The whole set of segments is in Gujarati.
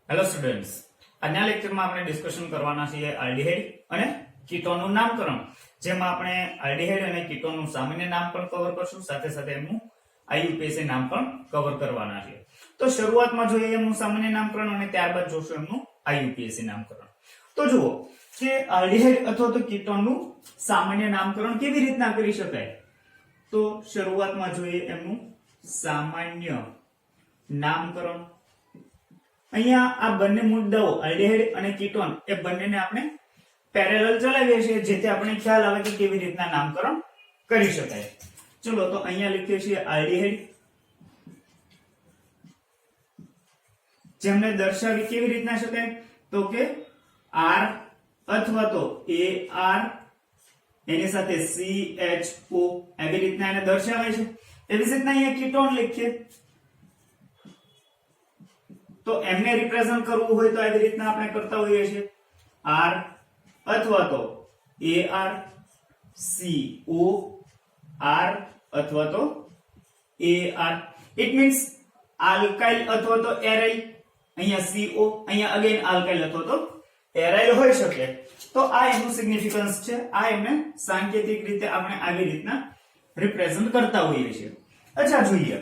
હેલો સ્ટુડન્ટ્સ, આજના લેક્ચરમાં આપણે ડિસ્કશન કરવાના છીએ આલ્ડિહાઇડ અને કીટોનનું નામકરણ, જેમાં આપણે આલ્ડિહાઇડ અને કીટોનનું સામાન્ય નામ પણ કવર કરશું, સાથે સાથે એમનું IUPAC નામ પણ કવર કરવાના છે. તો શરૂઆતમાં જોઈએ એમનું સામાન્ય નામકરણ અને ત્યારબાદ જોશું એમનું IUPAC નામકરણ. તો જુઓ કે આલ્ડિહાઇડ અથવા તો કીટોનનું સામાન્ય નામકરણ કેવી રીતના કરી શકાય. તો શરૂઆતમાં જોઈએ એમનું સામાન્ય નામકરણ. અહીંયા આ બંને મુદ્દાઓ આલ્ડિહાઇડ અને કીટોન એ બંનેને આપણે પેરેલલ ચલાવીએ છીએ, જેથી આપણે ખ્યાલ આવે કે કેવી રીતના નામકરણ કરી શકાય. ચલો તો અહીંયા લખીએ છીએ આલ્ડિહાઇડ, જેમને દર્શાવી કેવી રીતના શકાય તો કે R અથવા તો AR એની સાથે CHO એવી રીતના એને દર્શાવાય છે. એવી રીતના અહીંયા કીટોન લખીએ તો એમને રિપ્રેઝન્ટ કરવું હોય તો આવી રીતના આપણે કરતા હોઈએ છીએ, R અથવા તો AR, CO, R અથવા તો AR. ઇટ મીન્સ આલ્કાઇલ અથવા તો એરાઇલ, અહીંયા CO, અહીંયા અગેન આલ્કાઇલ અથવા તો એરાઇલ હોઈ શકે. તો આ એનું સિગ્નિફિકન્સ છે. આ એમને સાંકેતિક રીતે આપણે આવી રીતના રિપ્રેઝન્ટ કરતા હોઈએ છીએ. અચ્છા, જોઈએ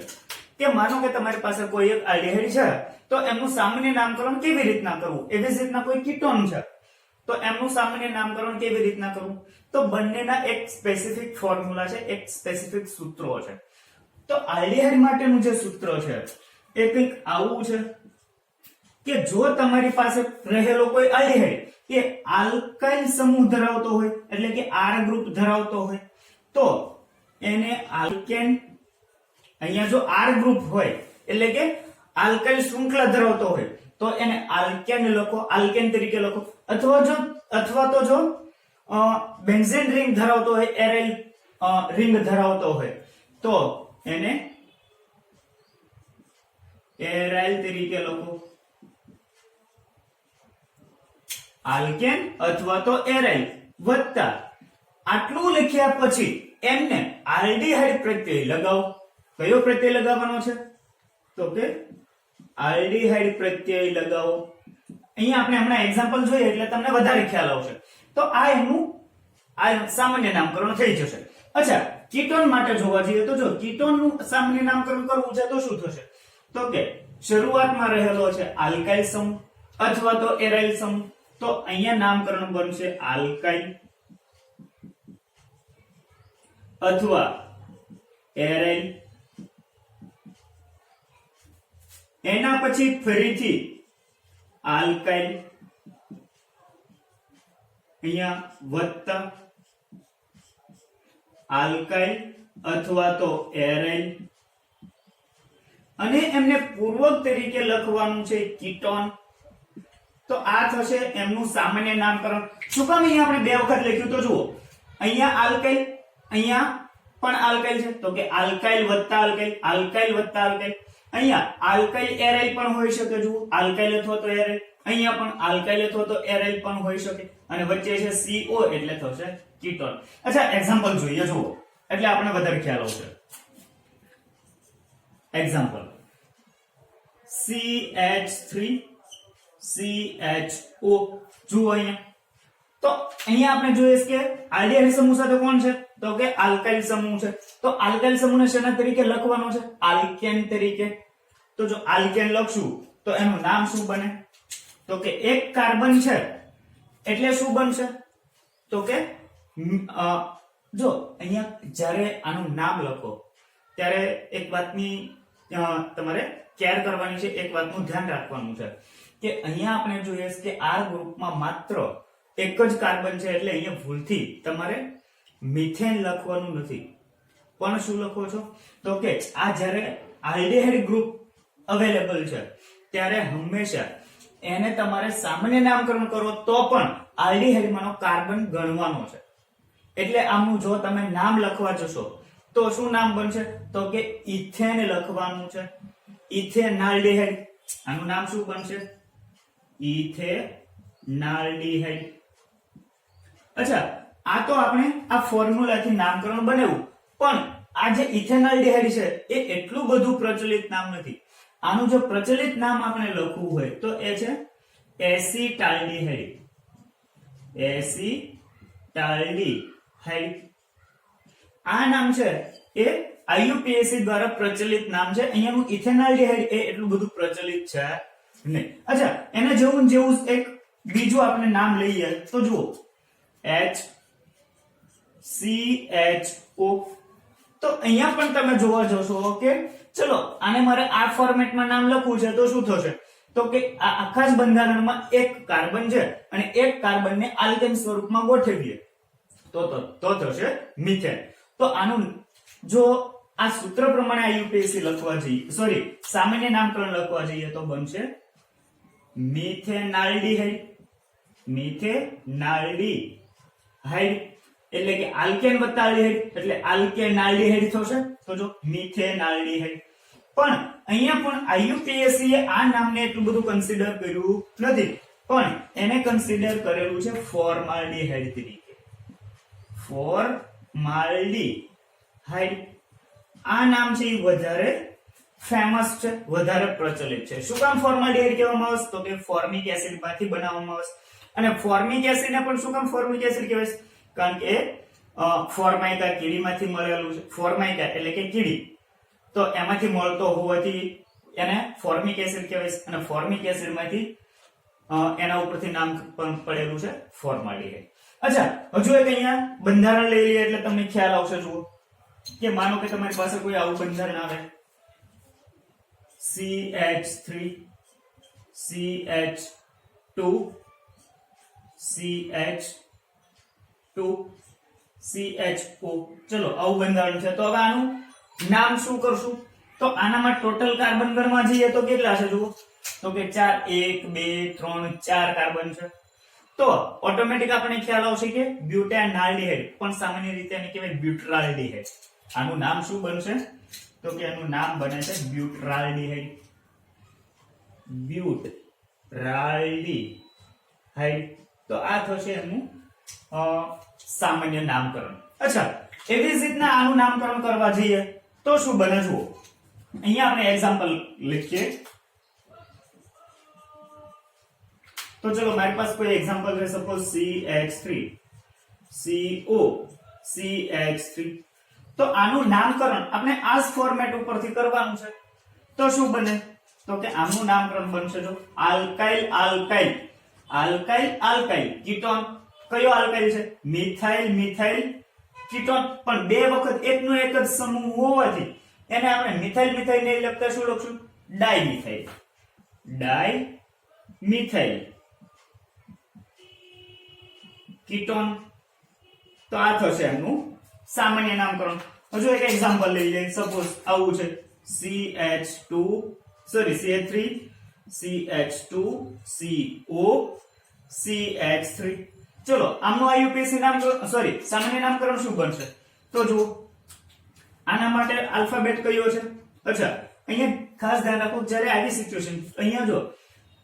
કે માનો કે તમારી પાસે કોઈ એક આલ્ડિહાઇડ છે, તો એમનું સામાન્ય નામકરણ કેવી રીતના કરવું. એવી જ રીતના કોઈ કીટોન છે તો એમનું સામાન્ય નામકરણ કેવી રીતના કરવું. તો બંનેના એક સ્પેસિફિક ફોર્મ્યુલા છે, એક સ્પેસિફિક સૂત્રો છે. તો આલ્ડિહાઇડ માટેનું જે સૂત્ર છે એ કંઈક આવું છે કે જો તમારી પાસે રહેલો કોઈ આલ્ડિહાઇડ એ આલ્કાઇલ સમૂહ ધરાવતો હોય, એટલે કે R ગ્રુપ ધરાવતો હોય, તો એને આલ્કેન, અહીંયા જો R ગ્રુપ હોય એટલે કે આલ્કાઇલ શૃંખલા ધરાવતો હોય તો એને આલ્કેન લખો, આલ્કેન તરીકે લખો. અથવા તો જો બેન્ઝીન રિંગ ધરાવતો હોય, એરાઇલ રિંગ ધરાવતો હોય તો એને એરાઇલ તરીકે લખો, આલ્કેન અથવા તો એરાઇલ. વત્તા આટલું લખ્યા પછી એમને આલ્ડિહાઇડ પ્રત્યય લગાવો. કયો પ્રત્યય લગાવવાનો છે તો કે આલ્ડિહાઇડ પ્રત્યય લગાવો. અહીંયા આપણે હમણાં એક્ઝામ્પલ જોઈએ એટલે તમને વધારે ખ્યાલ આવશે. તો આ એનું સામાન્ય નામકરણ થઈ જશે. અચ્છા, કીટોન માટે જોવા જઈએ તો જો કીટોનનું સામાન્ય નામકરણ કરવું છે તો શું થશે તો કે શરૂઆતમાં રહેલો છે આલ્કાઇલ સમૂહ અથવા તો એરાઇલ સમૂહ, તો અહીંયા નામકરણ બનશે આલ્કાઇલ અથવા એરાઇલ. એના પછી ફરીથી આલ્કાઇલ, અહીંયા વત્તા આલ્કાઇલ અથવા તો એરાઇલ, અને એમને પૂર્વક તરીકે લખવાનું છે કીટોન. તો આ થશે એમનું સામાન્ય નામકરણ. શું કામ અહીંયા આપણે બે વખત લખ્યું તો જુઓ, અહીંયા આલ્કાઇલ, અહીંયા પણ આલ્કાઇલ છે તો કે આલ્કાઇલ વત્તા આલ્કાઇલ, આલ્કાઇલ વત્તા આલ્કાઇલ. અહીંયા આલ્કાઇલ એરાઇલ પણ હોઈ શકે, જુઓ આલ્કાઇલ અથવા તો એરાઇલ. અહીંયા પણ આલ્કાઇલ અથવા તો એરાઇલ પણ હોઈ શકે, અને વચ્ચે છે CO એટલે થશે કીટોન. અચ્છા, એક્ઝામ્પલ જોઈએ જુઓ એટલે આપણે વધારે ખ્યાલ આવશે. Example CH3CHO. જુઓ અહીંયા તો અહીંયા આપણે જોઈએ કે આલ્ડિહાઇડ સમૂહ સાથે કોણ છે તો કે આલ્કાઇલ સમૂહ છે. તો આલ્કાઇલ સમૂહને શેના તરીકે લખવાનો છે? આલ્કેન તરીકે. તો જો આલ્કેન લખશું તો એનું નામ શું બને તો કે એક કાર્બન છે એટલે શું બનશે તો કે જો અહીંયા જ્યારે આનું નામ લખો ત્યારે એક વાતની તમારે કેર કરવાની છે, એક વાતનું ધ્યાન રાખવાનું છે કે અહીંયા આપણે જોઈએ કે R ગ્રુપમાં માત્ર એક જ કાર્બન છે, એટલે અહીંયા ભૂલથી તમારે મિથેન લખવાનું નથી, પણ શું લખો છો તો કે આ જ્યારે આલ્ડિહાઇડ ગ્રુપ અવેલેબલ છે ત્યારે હંમેશા એને તમારે સામાન્ય નામકરણ કરો તો પણ આલ્ડિહાઇડમાંનો કાર્બન ગણવાનો છે. એટલે આમનું જો તમે નામ લખવા જશો તો શું નામ બનશે તો કે ઇથેન લખવાનું છે, ઇથેનાલ્ડિહાઇડ. આનું નામ શું બનશે? ઇથેનાલ્ડિહાઇડ. અચ્છા, આ તો આપણે આ ફોર્મ્યુલાથી નામકરણ બનાવ્યું, પણ આ જે ઇથેનાલ્ડિહાઇડ છે એ એટલું બધું પ્રચલિત નામ નથી. આનું જો પ્રચલિત નામ આપણે લખવું હોય તો એ છે એસિટાલ્ડીહાઇડ. એસિટાલ્ડીહાઇડ આ નામ છે એ IUPAC દ્વારા પ્રચલિત નામ છે. અહીંયાનું ઇથેનોલ્ડીહાઇડ એ એટલું બધું પ્રચલિત છે નહીં. અચ્છા, એના જેવું જેવું એક બીજું આપણે નામ લઈએ તો જુઓ HCHO. તો અહીંયા પણ તમે જોવા જશો કે ચલો આને મારે આ ફોર્મેટમાં નામ લખવું છે તો શું થશે તો કે આ આખા જ બંધારણમાં એક કાર્બન છે અને એક કાર્બનને આલ્કેન સ્વરૂપમાં ગોઠવીએ તો થશે મિથેન. તો આનું જો આ સૂત્ર પ્રમાણે IUPAC લખવા જઈએ, સોરી સામાન્ય નામકરણ લખવા જઈએ તો બનશે મિથેનાલ્ડીહાઇડ. મિથેનાલ્ડીહાઇડ એટલે કે આલ્કેન વત્તા આલ્ડીહાઇડ એટલે આલ્કેનાલ્ડીહાઇડ થશે. તો જો મિથેનાલ્ડીહાઇડ. પણ અહીંયા પણ IUPAC એ આ નામને એટલું બધું કન્સિડર કર્યું નથી, પણ એને કન્સિડર કરેલું છે ફોર્માલ્ડીહાઇડ તરીકે. ફોર્માલ્ડીહાઇડ આ નામ છે એ વધારે ફેમસ છે, વધારે પ્રચલિત છે. શું કામ ફોર્માલ્ડીહાઇડ કહેવામાં આવે તો કે ફોર્મિક એસિડ માંથી બનાવવામાં આવે. અને ફોર્મિક એસિડ ને પણ શું કામ ફોર્મિક એસિડ કહેવાય? કારણ કે ફોર્માઇકા કીડીમાંથી મળેલું છે. ફોર્માઇકા એટલે કે કીડી, તો એમાંથી મળતો હોવાથી એને ફોર્મિક એસિડ કહેવાય. અને ફોર્મિક એસિડ માંથી એના ઉપરથી નામ પણ પડેલું છે ફોર્માલ્ડીહાઇડ. અચ્છા, હજુ એક અહીંયા બંધારણ લઈ લઈએ એટલે તમને ખ્યાલ આવશે. જુઓ કે માનો કે તમારી પાસે કોઈ આવું બંધારણ આવે CH3 CH2 CH2 CHO. ચલો આવું બંધારણ છે. તો હવે આનું નામ શું કરશું? તો આનામાં ટોટલ કાર્બન ગણવા જઈએ તો કેટલા છે? જુઓ તો કે 4 1 2 3 4 કાર્બન છે. તો ઓટોમેટિક આપણે ખ્યાલ આવશે કે બ્યુટેનાલ્ડીહાઇડ, પણ સામાન્ય રીતે એને કહેવાય બ્યુટરાલ્ડીહાઇડ. આનું નામ શું બનશે? તો કે આનું નામ બને છે બ્યુટરાલ્ડીહાઇડ. બ્યુટરાલ્ડીહાઇડ. તો આ થશે એનું સામાન્ય નામકરણ. અચ્છા, એવી જ રીતના આનું નામકરણ કરવા જઈએ તો શું બને? જુઓ અહીંયા આપણે એક્ઝામ્પલ લખીએ. તો ચલો મારી પાસે કોઈ એક્ઝામ્પલ છે, સપોઝ CH3 CO CH3. તો આનું નામકરણ આપણે આ જ ફોર્મેટ ઉપરથી કરવાનું છે. તો શું બને? તો કે આનું નામકરણ બનશે જો alkyl alkyl alkyl alkyl ketone. કયો આલ્કાઇલ છે? Methyl methyl ketone. પણ બે વખત એકનો એક જ સમૂહ હોવાથી એને આપણે મિથાઇલ મિથાઇલ ને લખતા શું લખશું? ડાઇમિથાઇલ. Dimethyl ketone. તો આ થશે એનું સામાન્ય નામકરણ. હજુ એક એક્ઝામ્પલ લઈ લઈએ. સપોઝ આવું છે CH3 CH2 CO CH3. ચલો આમનું IUPAC નામ સામાન્ય નામકરણ શું બનશે? તો જુઓ આના માટે આલ્ફાબેટ કયો છે? અચ્છા, અહીંયા ખાસ ધ્યાન રાખો જ્યારે આવી સિચ્યુએશન, અહીંયા જો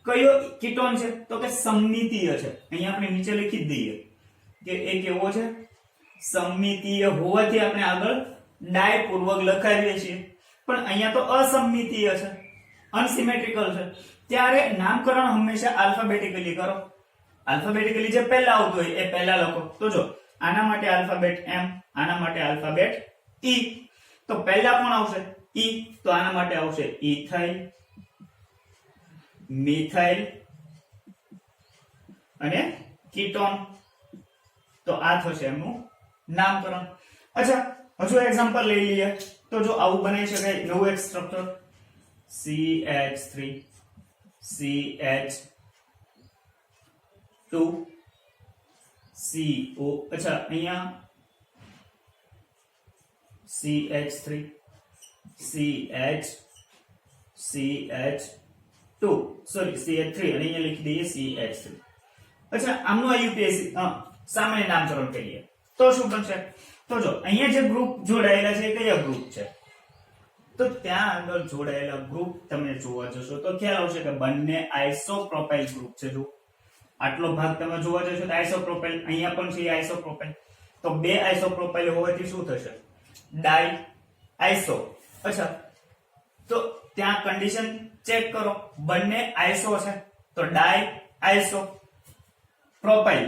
કયો કીટોન છે તો કે સમમિતીય છે. અહીંયા આપણે નીચે લખી જ દઈએ કે એ કેવો છે? સમમિતીય હોવાથી આપણે આગળ ડાય પૂર્વક લખાવીએ છીએ. પણ અહીંયા તો અસમમિતીય છે, અનસિમેટ્રિકલ છે. ત્યારે નામકરણ હંમેશા આલ્ફાબેટિકલી કરો. આલ્ફાબેટિકલી જે પહેલા આવતું હોય એ પહેલા લખો. તો જો આના માટે આલ્ફાબેટ M, આના માટે આલ્ફાબેટ E. તો પહેલા કોણ આવશે? E. તો આના માટે આવશે ઇથાઇલ, મિથાઇલ અને કીટોન. તો આ થશે એમનું નામકરણ. અચ્છા, હજુ એક્ઝામ્પલ લઈ લઈએ. તો જો આવું બનાવી શકાય નવું એક સ્ટ્રક્ચર CH3 CH2 CO. અચ્છા, અહીંયા CH3 CH2 સોરી CH3 અને અહીંયા લખી દઈએ CH3. અચ્છા, આમનું IUPAC સામાન્ય નામકરણ કરીએ તો શું બનશે? તો જો અહીંયા જે ગ્રુપ જોડાયેલા છે એ કયા ગ્રુપ છે? તો ત્યાં આગળ જોડાયેલા ગ્રુપ તમે જોવા જશો તો ખ્યાલ આવશે કે બંને આઇસોપ્રોપાઇલ ગ્રુપ છે. જો આટલો ભાગ તમે જોવા જશો તો આઇસોપ્રોપાઇલ, અહીંયા પણ છે આઇસોપ્રોપાઇલ. તો બે આઇસોપ્રોપાઇલ હોવાથી શું થશે? ડાઈ આઇસો. અચ્છા, તો ત્યાં કન્ડિશન ચેક કરો, બંને આઈસો છે તો ડાય આઈસો, પ્રોપાઇલ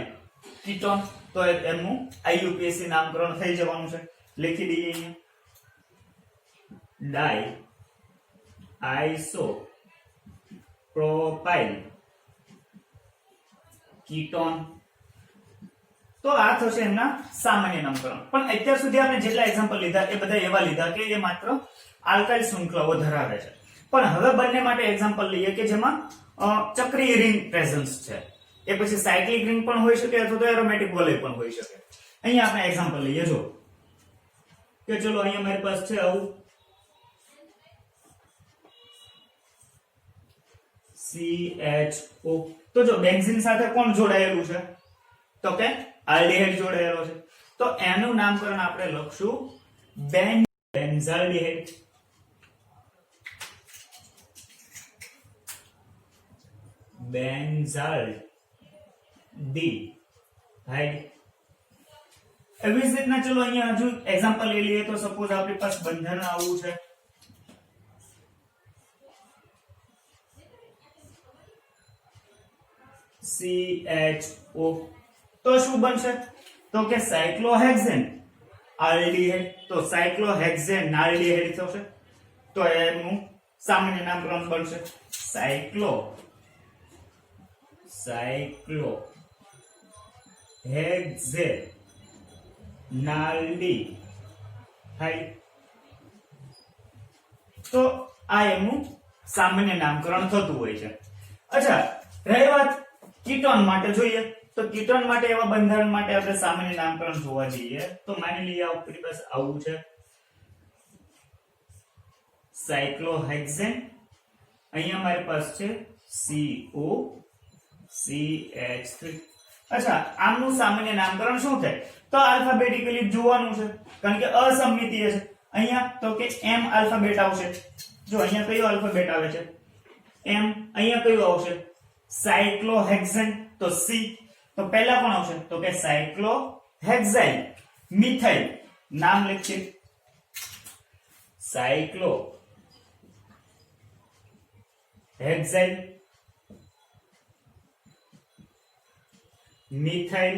કીટોન તો એમનું આઈયુપીએસી નામકરણ થઈ જવાનું છે. લખી દઈએ અહીંયા ડાય આઈસો પ્રોપાઇલ કીટોન. તો આ થશે એમના સામાન્ય નામકરણ. પણ અત્યાર સુધી આપણે જેટલા એક્ઝામ્પલ લીધા એ બધા એવા લીધા કે એ માત્ર આલ્કાઇલ શૃંખલાઓ ધરાવે છે. પણ હવે બંને માટે એક્ઝામ્પલ લઈએ કે જેમાં ચક્રીય રિંગ પ્રેઝન્સ છે. એ પછી સાયક્લિક રિંગ પણ હોઈ શકે અથવા તો એરોમેટિક વલય પણ હોઈ શકે. અહીંયા આપણે એક્ઝામ્પલ લઈએ. જો કે ચલો અહીંયા મારી પાસે છે આવું CHO. તો જો બેન્ઝીન સાથે કોણ જોડાયેલું છે તો કે આલ્ડીહાઇડ જોડાયેલો છે. તો એનું નામકરણ આપણે લખશું બેન્ઝાલ્ડીહાઇડ. બેન્ઝાલ્ડીહાઇડ. એવી જ રીતના ચલો અહીંયા હજુ એક્ઝામ્પલ લઈ લઈએ. તો સપોઝ આપણી પાસે બંધન આવું છે CHO. તો શું બનશે તો કે સાયક્લોહેક્સેન આલ્ડીહાઇડ. તો સાયક્લોહેક્સેન આલ્ડીહાઇડ થશે. તો એનું સામાન્ય નામકરણ બનશે સાયક્લોહેક્સેનાલ્ડીહાઇડ. તો આ એનું સામાન્ય નામકરણ થતું હોય છે. અચ્છા, રહી વાત કીટોન માટે જોઈએ. તો કીટોન માટે એવા બંધારણ માટે આપણે સામાન્ય નામકરણ જોવા જઈએ તો માની લઈએ આપણી પાસે આવું છે સાયક્લોહેક્સેન. અહીંયા મારી પાસે છે COCH3. અચ્છા, આમનું સામાન્ય નામકરણ શું થાય તો આલ્ફાબેટિકલી જોવાનું છે કારણ કે અસમિતીય છે. અહીંયા તો કે M આલ્ફાબેટ આવશે. જો અહીંયા કયો આલ્ફાબેટ આવે છે M. અહીંયા કયું આવશે સાયક્લોહેક્સેન તો C. તો પહેલા કોણ આવશે તો કે સાયક્લોહેક્સાઇલ મિથાઇલ. નામ લખીએ સાયક્લોહેક્સાઇલ મિથાઇલ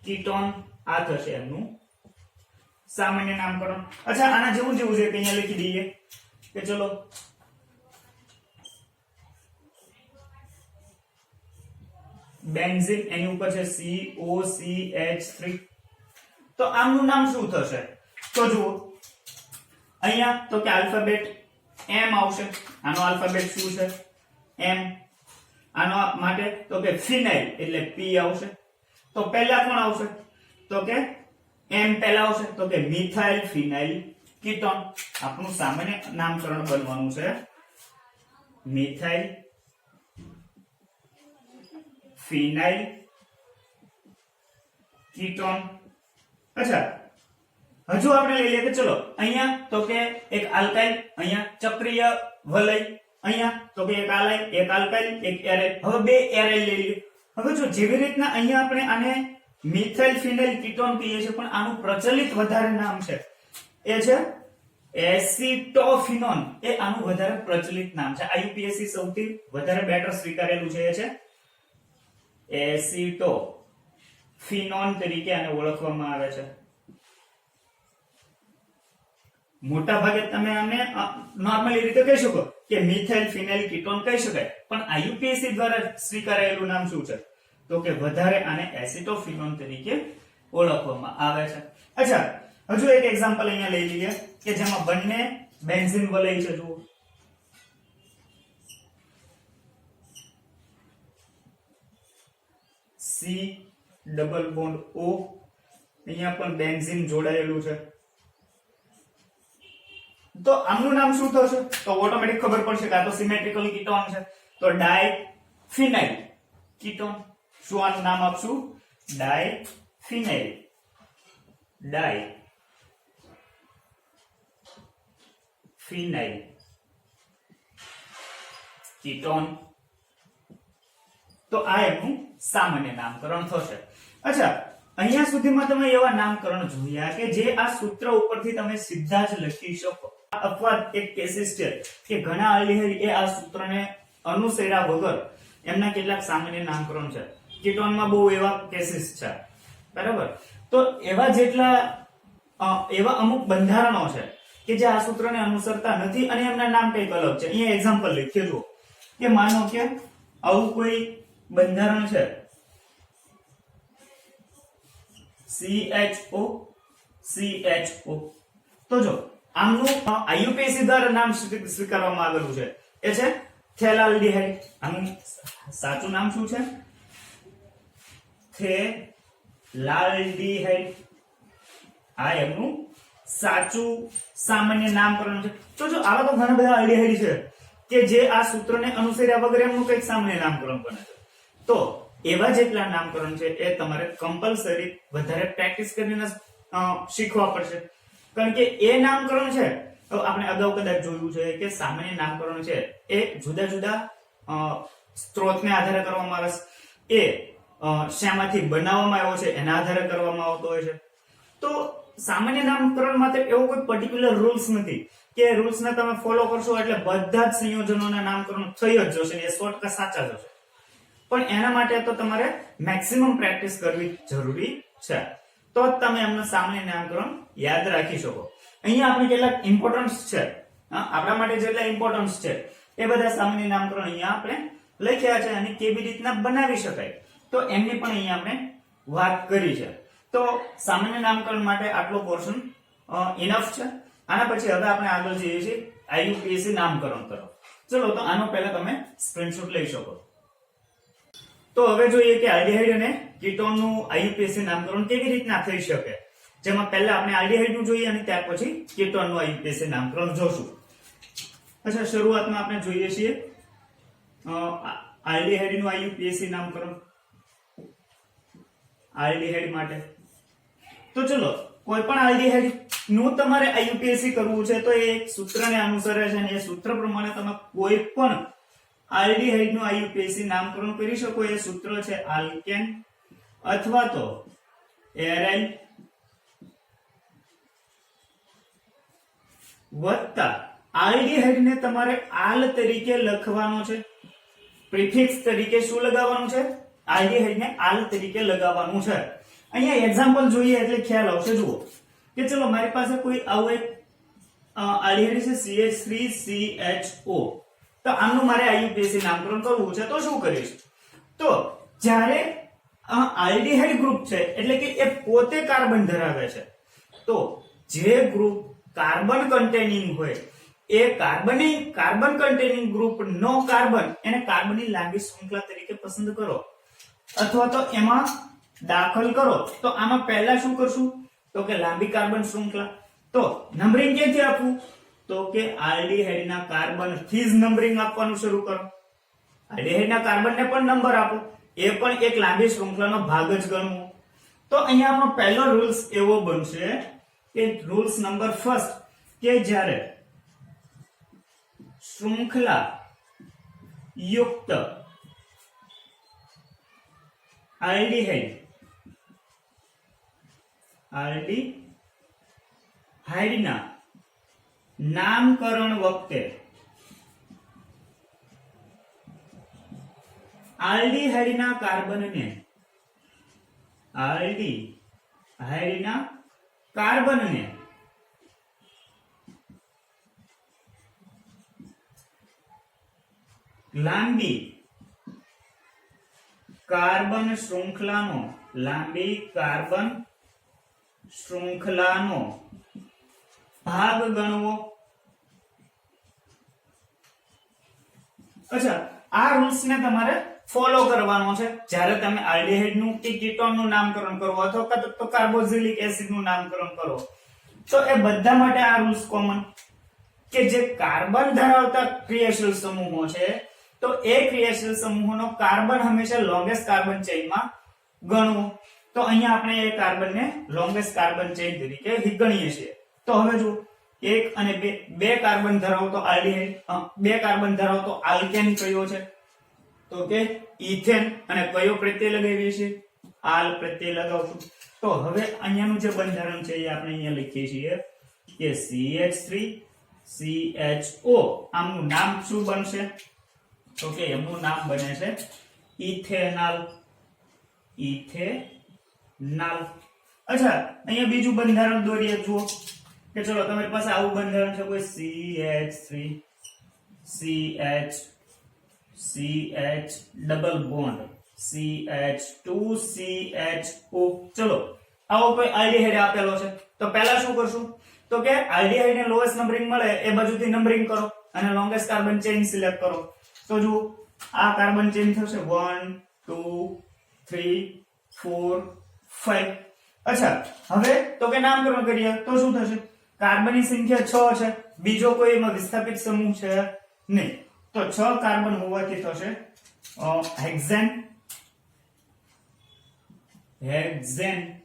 કીટોન. આ થશે એમનું સામાન્ય નામકરણ. અચ્છા, આના જેવું જેવું છે કે અહીંયા લખી દઈએ કે ચલો બેન્ઝીન, એની ઉપર છે COCH3. તો આમનું નામ શું થશે તો જુઓ અહીંયા તો કે આલ્ફાબેટ M આવશે. આનો આલ્ફાબેટ શું છે M. આનો માટે તો કે ફિનાઇલ એટલે P આવશે. તો પહેલા કોણ આવશે તો કે M પહેલા આવશે તો કે મિથાઇલ ફિનાઇલ કીટોન. આપણું સામાન્ય નામકરણ બનવાનું છે મિથાઇલ ફિનાઇલ કીટોન. અચ્છા, હજુ આપણે લઈ લઈએ કે ચલો અહીંયા તો કે એક આલ્કાઇલ, અહીંયા ચક્રીય વલય, અહીંયા તો કે એક આલ્કાઇલ એક એરાઇલ. હવે બે એરાઇલ લઈ લઈએ. હવે જો જેવી રીતના અહીંયા આપણે આને મિથાઇલ ફિનાઇલ કીટોન કહીએ છીએ પણ આનું પ્રચલિત વધારે નામ છે એ છે એસિટોફિનોન. એ આનું વધારે પ્રચલિત નામ છે. આઈયુપીએસસી સૌથી વધારે બેટર સ્વીકારેલું છે એ છે એસિટોફિનોન તરીકે આને ઓળખવામાં આવે છે. મોટા ભાગે તમે આને નોર્મલી રીતે કહી શકો કે મિથાઇલ ફિનાઇલ કીટોન કહી શકાય પણ આઈયુપીએસસી દ્વારા સ્વીકારાયેલું નામ શું છે તો કે વધારે આને એસિટોફિનોન તરીકે ઓળખવામાં આવે છે. અચ્છા, હજુ એક એક્ઝામ્પલ અહીંયા લઈ લઈએ કે જેમાં બંને બેન્ઝીન વલય છે. જુઓ C ડબલ બોન્ડ O. અહીંયા પણ બેન્ઝીન જોડાયેલું છે. તો આમનું નામ શું થશે તો ઓટોમેટિક ખબર પડશે કે આ તો સિમેટ્રિકલ કીટોન છે તો ડાય ફિનાઇલ કીટોન. શું આનું નામ આપશું ડાય ફિનાઇલ કીટોન. તો આ એનું સામાન્ય નામકરણ થશે. અચ્છા, અહીંયા સુધીમાં તમે એવા નામકરણ જોયા કે જે આ સૂત્ર ઉપરથી તમે સીધા જ લખી શકો. અપવાદ એક કેસીસ છે કે ઘણા આલ્ડીહાઇડ એ આ સૂત્રને અનુસર્યા વગર એમના કેટલાક સામાન્ય નામકરણ છે. કીટોનમાં બહુ એવા કેસીસ છે, બરાબર. તો એવા અમુક બંધારણો છે કે જે આ સૂત્રને અનુસરતા નથી અને એમના નામ કંઈક અલગ છે. અહીંયા એક્ઝામ્પલ લખીએ જુઓ કે માનો કે આવું કોઈ બંધારણ છે CHO. તો જો આમનું IUPAC દ્વારા નામ સ્વીકારવામાં આવેલું છે, એ છે થેલાલ્ડીહાઇડ. આનું સાચું નામ શું છે? થેલાલ્ડીહાઇડ. આ એમનું સાચું સામાન્ય નામકરણ છે. તો જો આવા તો ઘણા બધા આલ્ડીહાઇડ છે કે જે આ સૂત્રને અનુસર્યા વગર એમનું કંઈક સામાન્ય નામકરણ બને છે. તો એવા જેટલા નામકરણ છે એ તમારે કમ્પલસરી વધારે પ્રેક્ટિસ કરીને શીખવા પડશે. કારણ કે એ નામકરણ છે તો આપણે અગાઉ કદાચ જોયું છે કે સામાન્ય નામકરણ છે એ જુદા જુદા સ્ત્રોતને આધારે કરવામાં આવે છે, એ શામાંથી બનાવવામાં આવ્યો છે એના આધારે કરવામાં આવતો હોય છે. તો સામાન્ય નામકરણ માટે એવો કોઈ પર્ટિક્યુલર રૂલ્સ નથી કે રૂલ્સને તમે ફોલો કરશો એટલે બધા જ સંયોજનોના નામકરણ થઈ જ જશે, એ 100% સાચા જ હશે. પણ એના માટે તો તમારે મેક્સિમમ પ્રેક્ટિસ કરવી જરૂરી છે, તો જ તમે એમનું સામાન્ય નામકરણ યાદ રાખી શકો. અહીંયા આપણે કેટલાક ઇમ્પોર્ટન્સ છે, આપણા માટે જેટલા ઇમ્પોર્ટન્સ છે એ બધા સામાન્ય નામકરણ અહીંયા આપણે લખ્યા છે અને કેવી રીતના બનાવી શકાય તો એમની પણ અહીંયા આપણે વાત કરી છે. તો સામાન્ય નામકરણ માટે આટલો પોર્શન ઇનફ છે. આના પછી હવે આપણે આગળ જઈએ છીએ IUPAC નામકરણ તરફ. ચલો, તો આનો પહેલા તમે સ્ક્રીનશોટ લઈ શકો. તો હવે જોઈએ કે આલ્ડીહાઇડ અને કીટોનનું IUPAC નામકરણ કેવી રીતના થઈ શકે, જેમાં પહેલા આપણે આલ્ડીહાઇડનું જોઈએ અને ત્યાર પછી કીટોનનું IUPAC નામકરણ જોશું. અચ્છા, શરૂઆતમાં આપણે જોઈએ છીએ આલ્ડીહાઇડનું IUPAC નામકરણ. આલ્ડીહાઇડ માટે તો ચલો, કોઈ પણ આલ્ડીહાઇડ નું તમારે IUPAC કરવું છે તો એ એક સૂત્રને અનુસરે છે અને એ સૂત્ર પ્રમાણે તમે કોઈ પણ આલ્ડીહાઇડ નું IUPAC નામકરણ કરી શકો. એ સૂત્ર છે આલ્કેન અથવા તો એરાઇલ વત્તા આલ્ડીહાઇડ ને તમારે આલ તરીકે લખવાનો છે. પ્રિફિક્સ તરીકે શું લગાવવાનું છે? આલ્ડીહાઇડ ને આલ તરીકે લગાવવાનું છે. અહીંયા એક્ઝામ્પલ જોઈએ એટલે ખ્યાલ આવશે. જુઓ કે ચલો, મારી પાસે કોઈ આવું એક આલ્ડીહાઇડ છે CH3CHO. તો આમનું મારે IUPAC નામકરણ કરવું છે તો શું કરીશ? તો જ્યારે આલ્ડીહાઇડ ગ્રુપ છે એટલે કે એ પોતે કાર્બન ધરાવે છે, તો જે ગ્રુપ કાર્બન કન્ટેનિંગ હોય એ કાર્બન કન્ટેનિંગ ગ્રુપ નો કાર્બન એને કાર્બનની લાંબી શૃંખલા તરીકે પસંદ કરો અથવા તો એમાં દાખલ કરો. તો આમાં પહેલા શું કરશું? તો કે લાંબી કાર્બન શૃંખલા. તો નંબરિંગ ક્યાંથી આપવું? તો કે આલ્ડીહાઇડના કાર્બન થી જ નંબરિંગ આપવાનું શરૂ કરો. આલ્ડીહાઇડના કાર્બનને પણ નંબર આપો, એ પણ એક લાંબી શૃંખલાનો ભાગ જ ગણવો. તો અહીંયા આપણો પહેલો રૂલ્સ એવો બનશે કે રૂલ્સ નંબર ફર્સ્ટ કે જ્યારે શૃંખલા યુક્ત આલ્ડીહાઇડના નામકરણ વખતે આલ્ડીહાઇડના કાર્બનને લાંબી કાર્બન શૃંખલાનો ભાગ ગણવો. અચ્છા, આ રૂલ્સ ને તમારે ફોલો કરવાનો છે જ્યારે તમે આલ્ડીહાઇડ નું કે કીટોન નું નામકરણ કરો અથવા તો કાર્બોક્સિલિક એસિડ નું નામકરણ કરો. તો એ બધા માટે આ રૂલ્સ કોમન કે જે કાર્બન ધરાવતા ક્રિયાશીલ સમૂહો છે તો એ ક્રિયાશીલ સમૂહોનો કાર્બન હંમેશા લોંગેસ્ટ કાર્બન ચેઇનમાં ગણવો. તો અહીંયા આપણે એ કાર્બનને લોંગેસ્ટ કાર્બન ચેઇન તરીકે ગણીએ છીએ. તો હવે જો 1 અને 2 કાર્બન ધરાવતો આલ્ડીહાઇડ, 2 કાર્બન ધરાવતો આલ્કેન કયો છે? તો કે ઇથેન. અને કયો પ્રત્યય લગાવીએ છીએ? આલ પ્રત્યય લગાવશું. તો હવે અહીંયાનું જે બંધારણ છે એ આપણે અહીંયા લખીએ છીએ કે CH3 CHO આમનું નામ શું બનશે તો કે એમનું નામ બને છે ઇથેનોલ ઇથેનોલ અચ્છા અહીંયા બીજું બંધારણ દોરીએ જુઓ કે ચલો તમારી પાસે આવું બંધારણ છે કોઈ CH3 CH double bond CH2CHO ચલો આવો કોઈ આલ્ડીહાઇડ આપેલો છે તો પહેલા શું કરશું તો કે આલ્ડીહાઇડ ને લોએસ્ટ નંબરિંગ મળે એ બાજુથી નંબરિંગ કરો અને લોંગેસ્ટ કાર્બન ચેઇન સિલેક્ટ કરો તો જુઓ આ કાર્બન ચેઇન થશે 1 2 3 4 5 અચ્છા હવે તો કે નામકરણ કરીએ તો શું થશે કાર્બનની સંખ્યા 6 છે બીજો કોઈ એમાં વિસ્થાપિત સમૂહ છે નહીં તો 6 કાર્બન હોવાથી થશે હેક્ઝેન હેક્ઝેન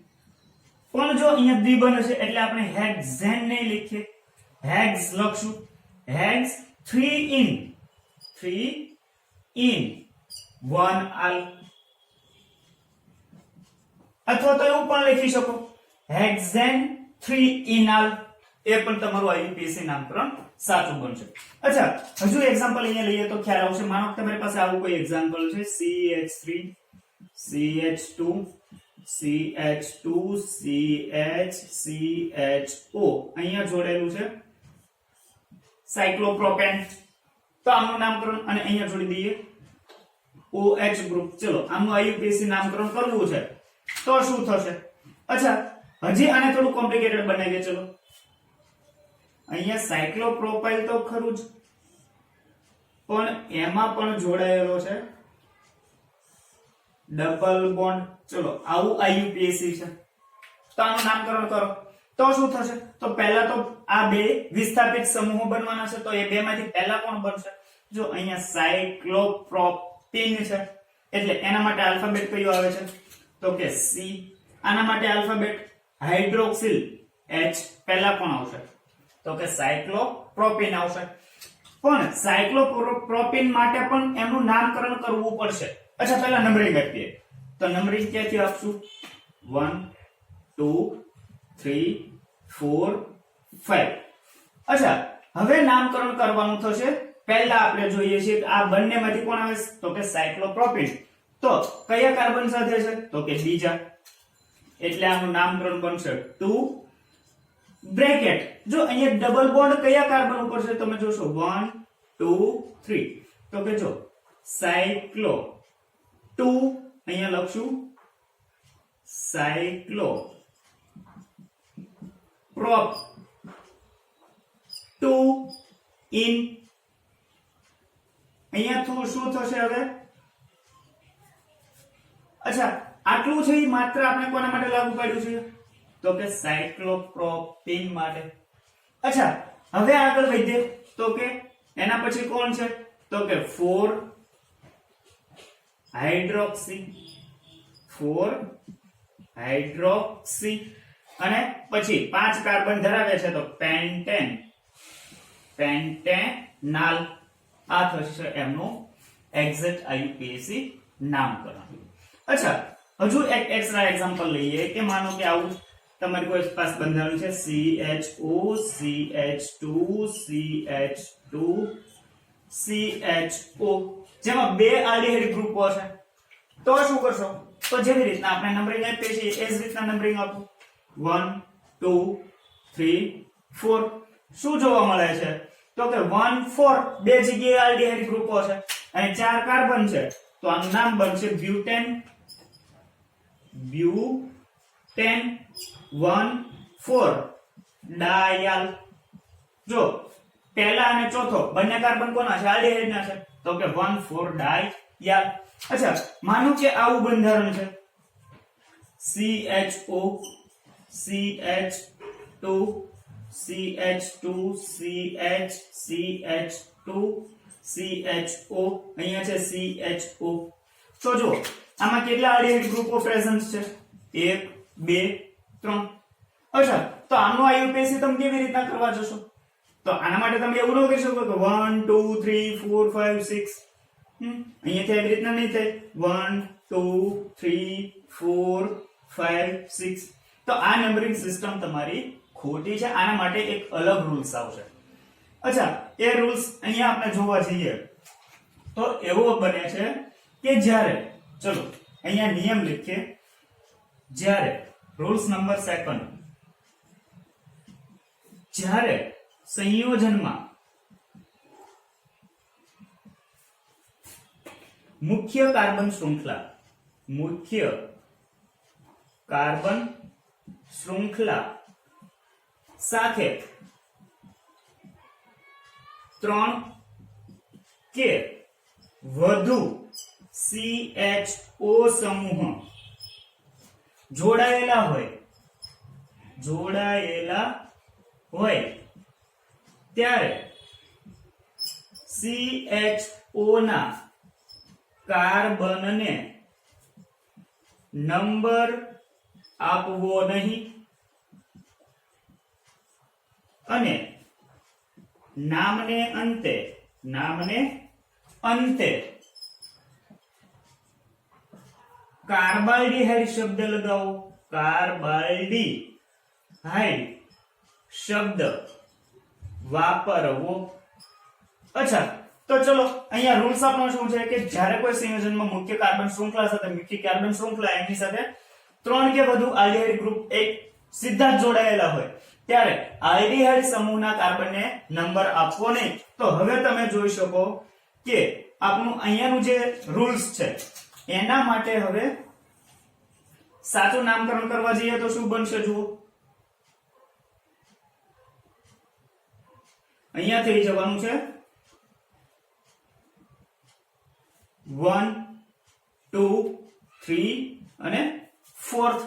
પણ જો અહીંયા દ્વિબંધ છે એટલે આપણે હેક્ઝેન નહીં લખીએ હેક્સ લખશું હેક્સ 3 in 1 આલ અથવા તો એવું પણ લખી શકો હેક્ઝેન 3 ઇનાલ એ પણ તમારું આઈયુપીએસી નામકરણ સાચું બનશે અચ્છા હજુ એક્ઝામ્પલ અહીંયા લઈએ તો ખ્યાલ આવશે માનો કે તમારી પાસે આવું કોઈ એક્ઝામ્પલ છે CH3 CH2 CH2 CH અહીંયા જોડેલું છે સાયક્લોપ્રોપેન તો આનું નામકરણ અને અહીંયા જોડી દઈએ OH ગ્રુપ ચલો આનું આઈયુપીએસી નામકરણ કરવું છે તો શું થશે અચ્છા હજી આને થોડું કોમ્પ્લિકેટેડ બનાવીએ ચલો અહીંયા સાયક્લોપ્રોપાઇલ તો ખરું જ પણ એમાં પણ જોડાયેલો છે ડબલ બોન્ડ ચલો આવું આઈયુપીએસી છે તો આનું નામકરણ કરો તો શું થશે તો પહેલા તો આ બે વિસ્થાપિત સમૂહો બનવાના છે તો એ બે માંથી પહેલા કોણ બનશે જો અહીંયા સાયક્લોપ્રોપીન છે એટલે એના માટે આલ્ફાબેટ કયો આવે છે તો કે C આના માટે આલ્ફાબેટ હાઇડ્રોક્સિલ H પહેલા કોણ આવશે તો કે સાયક્લોપ્રોપીન આવશે પણ સાયક્લોપ્રોપીન માટે પણ એનું નામકરણ કરવું પડશે અચ્છા પહેલા નંબરિંગ આપીએ તો નંબરિંગ ક્યાંથી આપશું 1 2 3 4 5 અચ્છા હવે નામકરણ કરવાનું થશે પહેલા આપણે જોઈએ છીએ કે આ બંનેમાંથી કોણ આવે તો કે સાયક્લોપ્રોપીન તો કયા કાર્બન સાથે છે તો કે બીજા એટલે આનું નામકરણ બનશે 2 બ્રેકેટ જો અહીંયા ડબલ બોન્ડ કયા કાર્બન ઉપર છે તમે જોશો 1 2 3 તો કે જો સાયક્લો 2 અહીંયા લખશું સાયક્લો પ્રોપ 2 ઇન અહીંયા શું થશે હવે અચ્છા આટલું છે માત્ર આપણે કોના માટે લાગુ પાડ્યું છે તો કે સાયક્લોપ્રોપીન માટે અચ્છા હવે આગળ વધીએ તો કે એના પછી કોણ છે તો કે 4 હાઇડ્રોક્સી અને પછી 5 કાર્બન ધરાવે છે તો પેન્ટેનાલ આ થશે એમનું એક્ઝેક્ટ આઈયુપીએસી નામકરણ અચ્છા હજુ એક એક્સ્ટ્રા એક્ઝામ્પલ લઈએ કે માનો કે આવું તમારી કોઈ પાસે બંધારણ છે CHO CH2 જેમાં બે આલ્ડીહાઇડ ગ્રુપો છે તો શું કરશો તો જેવી રીતના આપણે નંબરિંગ આપીએ છીએ એ જ રીતના નંબરિંગ આપો 1 2 3 4 શું જોવા મળે છે તો કે 1 4 બે જગ્યાએ આલ્ડીહાઇડ ગ્રુપો છે અને 4 કાર્બન છે તો આનું નામ બનશે બ્યુટેન 1 4 ડાયલ જો પહેલા અને ચોથો બંને કાર્બન કોના છે આલ્ડીહાઇડ ના છે તો કે 1 4 ડાયલ અચ્છા માનો કે આવું બંધારણ છે CHO CH2 CHO અહીંયા છે CHO તો જો આમાં કેટલા આલ્ડીહાઇડ ગ્રુપો પ્રેઝન્ટ છે 1 2 3 અચ્છા તો આનો આઈયુપીએસી તમે કેવી રીતના કરવા જશો તો આના માટે તમે એવું ન કરી શકો કે 1 2 3 4 5 6 અહીંયાથી આવી રીતના નહીં થાય 1 2 3 4 5 6 તો આ નંબરિંગ સિસ્ટમ તમારી ખોટી છે આના માટે એક અલગ રૂલ્સ આવશે અચ્છા, એ રૂલ્સ અહીંયા આપણે જોવા જઈએ તો એવો બને છે કે જ્યારે, ચલો અહીંયા નિયમ લખીએ, જ્યારે રૂલ્સ નંબર સેકન્ડ, જ્યારે સંયોજનમાં મુખ્ય કાર્બન શૃંખલા સાથે 3 કે વધુ CHO સમૂહ જોડાયેલા હોય ત્યારે CHO ના કાર્બનને નંબર આપવો નહીં અને નામને અંતે કાર્બાલ્ડિહાઇડ શબ્દ લગાવો, કાર્બાલ્ડિહાઇડ શબ્દ વાપરવો. અચ્છા, તો ચલો અહીંયા રૂલ્સ આપણો શું છે કે જ્યારે કોઈ સંયોજનમાં મુખ્ય કાર્બન શૃંખલા સાથે એની સાથે 3 કે વધુ આલ્ડિહાઇડ ગ્રુપ એક સીધા જ જોડાયેલા હોય ત્યારે આલ્ડિહાઇડ સમૂહના કાર્બનને નંબર આપવો નહીં. તો હવે તમે જોઈ શકો કે આપણું અહીંયાનું જે રૂલ્સ છે એના માટે હવે સાચું નામકરણ કરવા જઈએ તો શું બનશે જુઓ. અહીંયા થઈ જવાનું છે 1 2 3 અને 4th.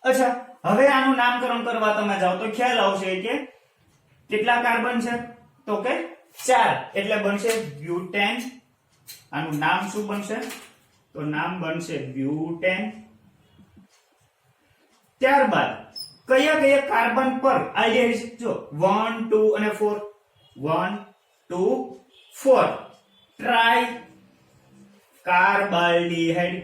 અચ્છા, હવે આનું નામકરણ કરવા તમે જાઓ તો ખ્યાલ આવશે કે કેટલા કાર્બન છે તો કે 4 એટલે બનશે બ્યુટેન. આનું નામ શું બનશે તો નામ બનશે બ્યુટેન. ત્યારબાદ કયા કાર્બન પર આલ્ડિહાઇડ જો 1 2 અને 4 1 2 4 ટ્રાય કાર્બાલ્ડિહાઇડ.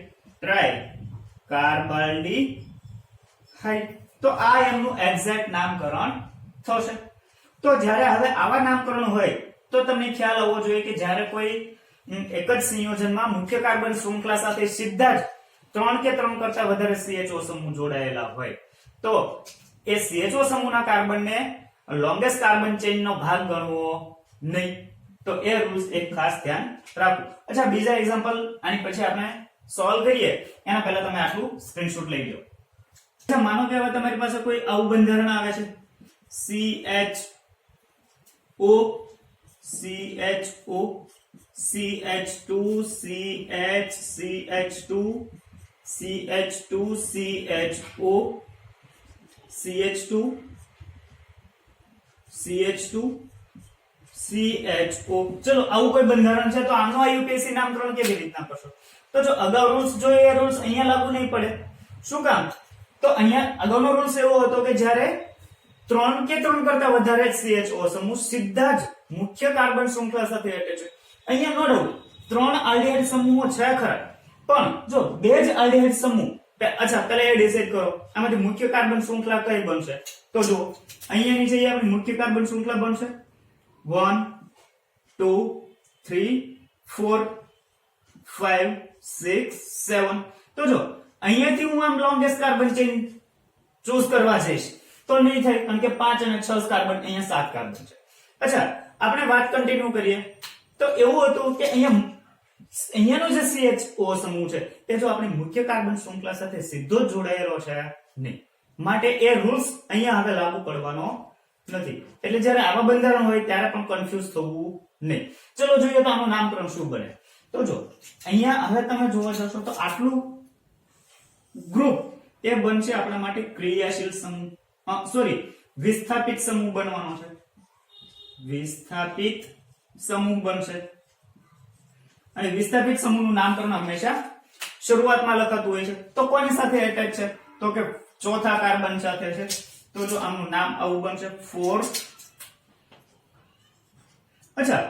તો આ એમનું એક્ઝેક્ટ નામકરણ થશે. તો જ્યારે હવે આવા નામકરણ હોય તો તમને ખ્યાલ આવવો જોઈએ કે જ્યારે કોઈ એક જ સંયોજનમાં મુખ્ય કાર્બન શૃંખલા સાથે સીધા જ 3 કે 3 કરતા વધારે CHO સમૂહ જોડાયેલા હોય તો એ CHO સમૂહના કાર્બનને લોંગેસ્ટ કાર્બન ચેઇનનો ભાગ ગણવો નહીં. તો એ રૂલ્સ એક ખાસ ધ્યાન રાખો. અચ્છા, બીજા એક્ઝામ્પલ આની પછી આપણે સોલ્વ કરીએ એના પહેલા તમે આટલું સ્ક્રીનશોટ લઈ લો. અચ્છા, માનો કે હવે તમારી પાસે કોઈ આવું બંધારણ આવે છે CHO CH2 CH2 CH2 CHO CH2 CH2 CHO. ચલો, આવું કોઈ બંધારણ છે તો આનો આયુપીએસસી નામકરણ કેવી રીતના કરશો? તો જો અગાઉ રૂલ્સ જોઈએ એ રૂલ્સ અહીંયા લાગુ નહીં પડે. શું કામ? તો અહીંયા અગાઉનો રૂલ્સ એવો હતો કે જ્યારે 3 કે 3 કરતા વધારે CHO સમૂહ સીધા જ મુખ્ય કાર્બન શૃંખલા સાથે અટેચ છે. અહીંયા નો ડાઉટ 3 આલ્ડિહાઇડ સમૂહો છે ખરા, પણ જો 2 જ આલ્ડિહાઇડ સમૂહ, અચ્છા પહેલા એ ડિસાઈડ કરો આમાંથી મુખ્ય કાર્બન શૃંખલા કઈ બનશે. તો જો અહીંયા નીચે આપણી મુખ્ય કાર્બન શૃંખલા બનશે 1 2 3 4 5 6 7. તો જો અહીંયાથી હું આમ લોંગેસ્ટ કાર્બન ચેઇન ચૂઝ કરવા જઈશ તો નહીં થાય, કારણ કે 5 અને 6 કાર્બન અહીંયા 7 કાર્બન છે. અચ્છા, આપણે વાત કન્ટિન્યુ કરીએ તો એવું હતું કે અહીંયાનો જે CHO સમૂહ છે તે જો આપણી મુખ્ય કાર્બન શૃંખલા સાથે સીધો જ જોડાયેલો છે નહીં, માટે એ રૂલ્સ અહીંયા હવે લાગુ પડવાનો નથી. એટલે જ્યારે આવા બંધારણ હોય ત્યારે પણ કન્ફ્યુઝ થવું નહીં. ચલો જોઈએ તો આનું નામકરણ શું બને. તો જો અહીંયા હવે તમે જોવા જશો તો આટલું ગ્રુપ એ બનશે આપણા માટે ક્રિયાશીલ સમૂહ, વિસ્થાપિત સમૂહ બનવાનો છે. વિસ્થાપિત સમૂહ બનશે અને વિસ્થાપિત સમૂહનું નામકરણ હંમેશા શરૂઆતમાં લખાતું હોય છે. તો કોની સાથે એટેચ છે તો કે ચોથા કાર્બન સાથે છે. તો જો આનું નામ આવું બનશે 4. અચ્છા,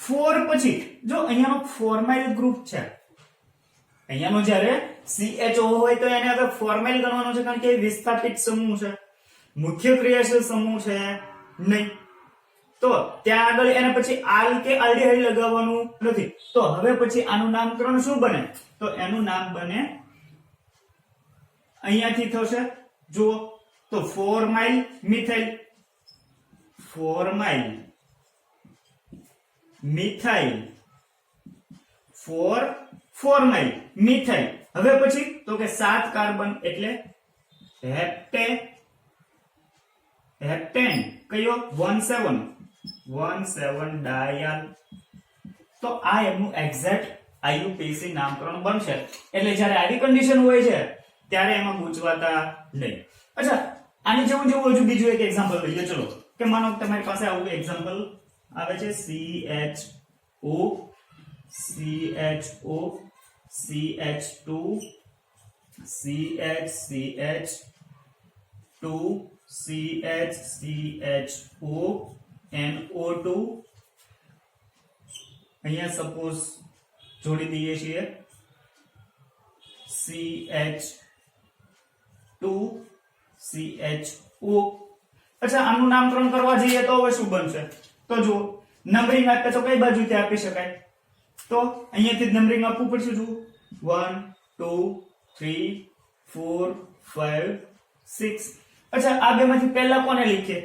4 પછી જો અહીંયાનો ફોર્માઇલ ગ્રુપ છે, અહીંયાનો જ્યારે CHO હોય તો એને હવે ફોર્માઇલ ગણવાનો છે, કારણ કે વિસ્થાપિત સમૂહ છે, મુખ્ય ક્રિયાશીલ સમૂહ છે નહીં. તો ત્યાં આગળ એને પછી આલ કે આલ્ડીહાઇડ લગાવવાનું નથી. તો હવે પછી આનું નામકરણ શું બને? તો એનું નામ બને અહીંયાથી થશે જુઓ તો 4-માઇલ મિથાઇલ, 4-માઇલ મિથાઇલ, 4-માઇલ મિથાઇલ. હવે પછી તો કે 7 કાર્બન એટલે હેપ્ટેન કયો 17 ડાયલ. તો આ એમનું એક્ઝેક્ટ આઈયુપીએસી નામકરણ બનશે. એટલે જ્યારે આવી કન્ડિશન હોય છે ત્યારે એમાં ગૂંચવાતા નહીં. અચ્છા આની જેવું હજુ બીજું એક એક્ઝામ્પલ લઈએ. ચલો કે માનો તમારી પાસે આવું એક્ઝામ્પલ આવે છે CHO CH2 CH2 CHCHO NO2. અહીંયા સપોઝ જોડી દઈએ છીએ CH2CHO. અચ્છા આનું નામકરણ કરવા જઈએ તો હવે શું બનશે? તો જુઓ નંબરિંગ આપે તો કઈ બાજુથી આપી શકાય? તો અહીંયાથી નંબરિંગ આપવું પડશે. જુઓ 1 2 3 4 5 6. અચ્છા આ બેમાંથી પહેલા કોને લખીએ?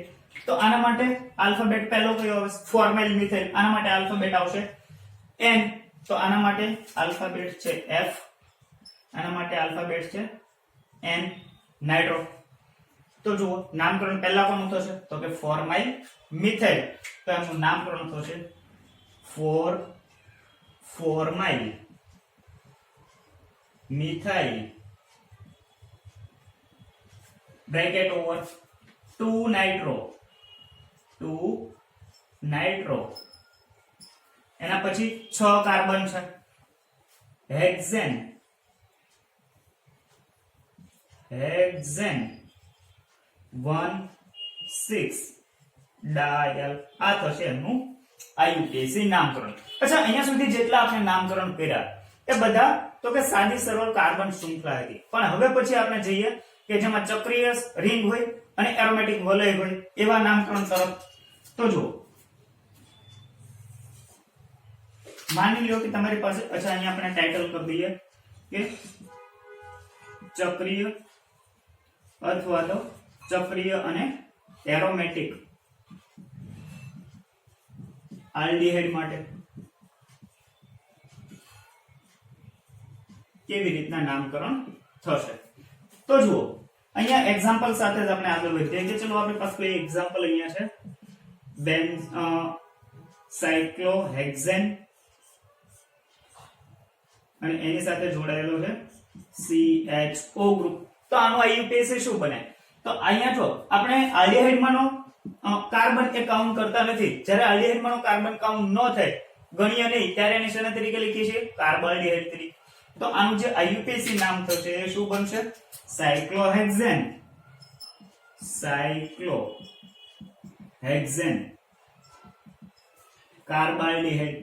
તો આના માટે આલ્ફાબેટ પહેલો કયો આવે? 4-માઇલ મિથાઇલ. આના માટે આલ્ફાબેટ આવશે N. તો આના માટે આલ્ફાબેટ છે F, આના માટે આલ્ફાબેટ છે N નાઇટ્રો. તો જુઓ નામકરણ પહેલા કોનું થશે? તો કે 4-માઇલ મિથાઇલ. તો એનું નામકરણ થશે 4-માઇલ મિથાઇલ બ્રેકેટ ઓવર 2 નાઇટ્રો. એના પછી 6 કાર્બન છે હેક્ઝેન 1,6 ડાયલ. આ થશે એમનું આઈયુપીએસી નામકરણ. અચ્છા અહીંયા સુધી જેટલા આપણે નામકરણ કર્યા એ બધા તો કે સાદી સરળ કાર્બન શૃંખલા હતી. પણ હવે પછી આપણે જઈએ કે જેમાં ચક્રીય રિંગ હોય અને એરોમેટિક વલય હોય એવા નામકરણ તરફ. તો જુઓ માની લો કે તમારી પાસે, અચ્છા અહીંયા આપણે ટાઇટલ કરી દઈએ કે ચક્રીય અથવા તો ચક્રીય અને એરોમેટિક આલ્ડીહાઇડ માટે કેવી રીતના નામકરણ થશે. તો જુઓ અહીંયા એક્ઝામ્પલ સાથે જ આપણે આગળ વધીએ કે ચલો આપણી પાસે કોઈ એક્ઝામ્પલ અહીંયા છે સાયક્લોહેક્ઝેન અને એની સાથે જોડાયેલો છે CHO ગ્રુપ. તો આનો આઈયુપીએસી શું બને? તો અહીંયા જો આપણે આલ્ડીહાઇડ માંનો કાર્બન એ કાઉન્ટ કરતા નથી. જ્યારે આલ્ડીહાઇડ માંનો કાર્બન કાઉન્ટ ન થાય, ગણીએ નહીં, ત્યારે એને શેના તરીકે લખીએ છીએ? કાર્બોઆલ્ડીહાઇડ તરીકે. તો આનું જે આઈયુપીએસી નામ થશે એ શું બનશે? સાયક્લોહેક્ઝેન કાર્બાલ્ડીહાઇડ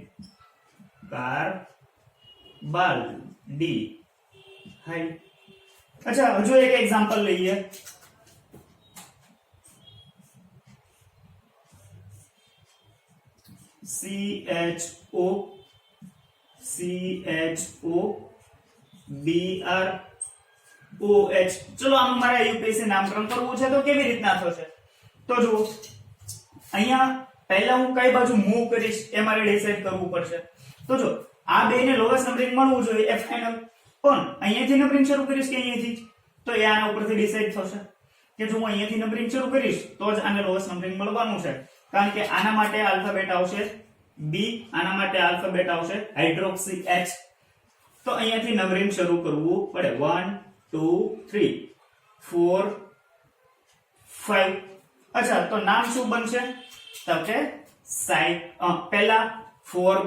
કાર્બાલ્ડીહાઇડ. અચ્છા હજુ એક એક્ઝામ્પલ લઈએ. CHO BrOH. ચલો આનું મારે આઈયુપીએસી નામકરણ કરવું છે તો કેવી રીતના થશે? તો જુઓ અહીંયા પહેલા હું કઈ બાજુ મૂવ કરીશ એ મારે ડિસાઈડ કરવું પડશે. તો જો આ બેને લોએસ્ટ નંબરિંગ મળવું જોઈએ એ ફાઇનલ, પણ અહીંયાથી નંબરિંગ શરૂ કરીશ કે અહીંયાથી, તો એ આના ઉપરથી ડિસાઈડ થશે કે જો હું અહીંયાથી નંબરિંગ શરૂ કરીશ તો જ આને લોએસ્ટ નંબરિંગ મળવાનું છે. કારણ કે આના માટે આલ્ફાબેટ આવશે B, આના માટે આલ્ફાબેટ આવશે હાઇડ્રોક્સી H. તો અહીંયાથી નંબરિંગ શરૂ કરવું પડે 1 2 3 4 5. અચ્છા તો નામ શું બનશે? તો કે પહેલા 4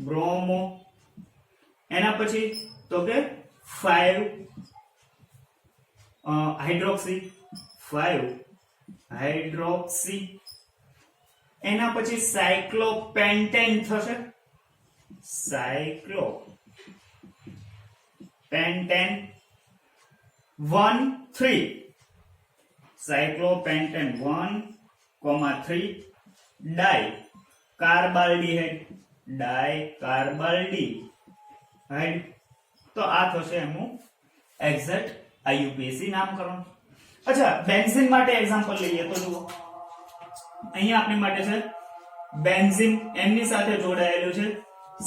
બ્રોમો, એના પછી તો કે 5 હાઇડ્રોક્સી, એના પછી સાયક્લોપેન્ટેન થશે, સાયક્લોપેન્ટેન 1 3 સાયક્લોપેન્ટેન 1 3 ડાઈ કાર્બાલ્ડિહાઇડ ડાઈ કાર્બાલ્ડિહાઇડ તો આ થશે એનું એક્ઝેક્ટ આઈયુપીએસી નામકરણ. અચ્છા બેન્ઝીન માટે એક્ઝામ્પલ લઈએ તો જુઓ અહીંયા આપણી માટે છે બેન્ઝીન એમની સાથે જોડાયેલું છે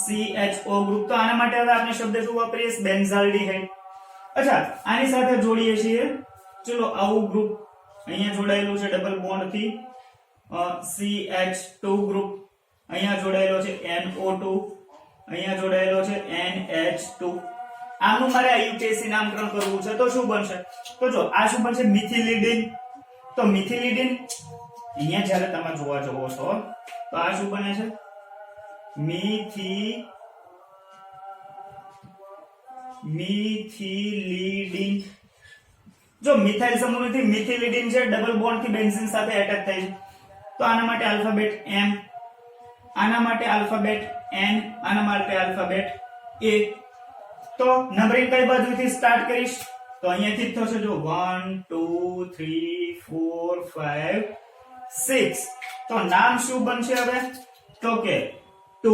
CHO ગ્રુપ. તો આના માટે હવે આપણે શબ્દ શું વાપરીએ બેન્ઝાલ્ડિહાઇડ. અચ્છા આની સાથે જોડીએ છીએ ચલો આવું ગ્રુપ અહીંયા જોડાયેલું છે ડબલ બોન્ડ થી CH2 ગ્રુપ, અહીંયા જોડાયેલો છે NO2, અહીંયા જોડાયેલો છે NH2. આનું મારે આઈયુપીએસી નામકરણ કરવું છે તો શું બનશે? તો જો આ શું બનશે મિથિલિડીન. તો મિથિલિડીન અહીંયા જ્યારે તમે જોવા જવો છો તો આ શું બને છે મિથિલિડીન. જો મિથાઇલ સમૂહથી મિથિલિડીન છે ડબલ બોન્ડ થી બેન્ઝીન સાથે એટેચ થાય છે તો આના માટે આલ્ફાબેટ M, આના માટે આલ્ફાબેટ N, આના માટે આલ્ફાબેટ A. તો નંબરિંગ કઈ બાજુથી સ્ટાર્ટ કરીશ તો અહીંયાથી જ થશે જો 1 2 3 4 5 6. તો નામ શું બનશે હવે તો કે 2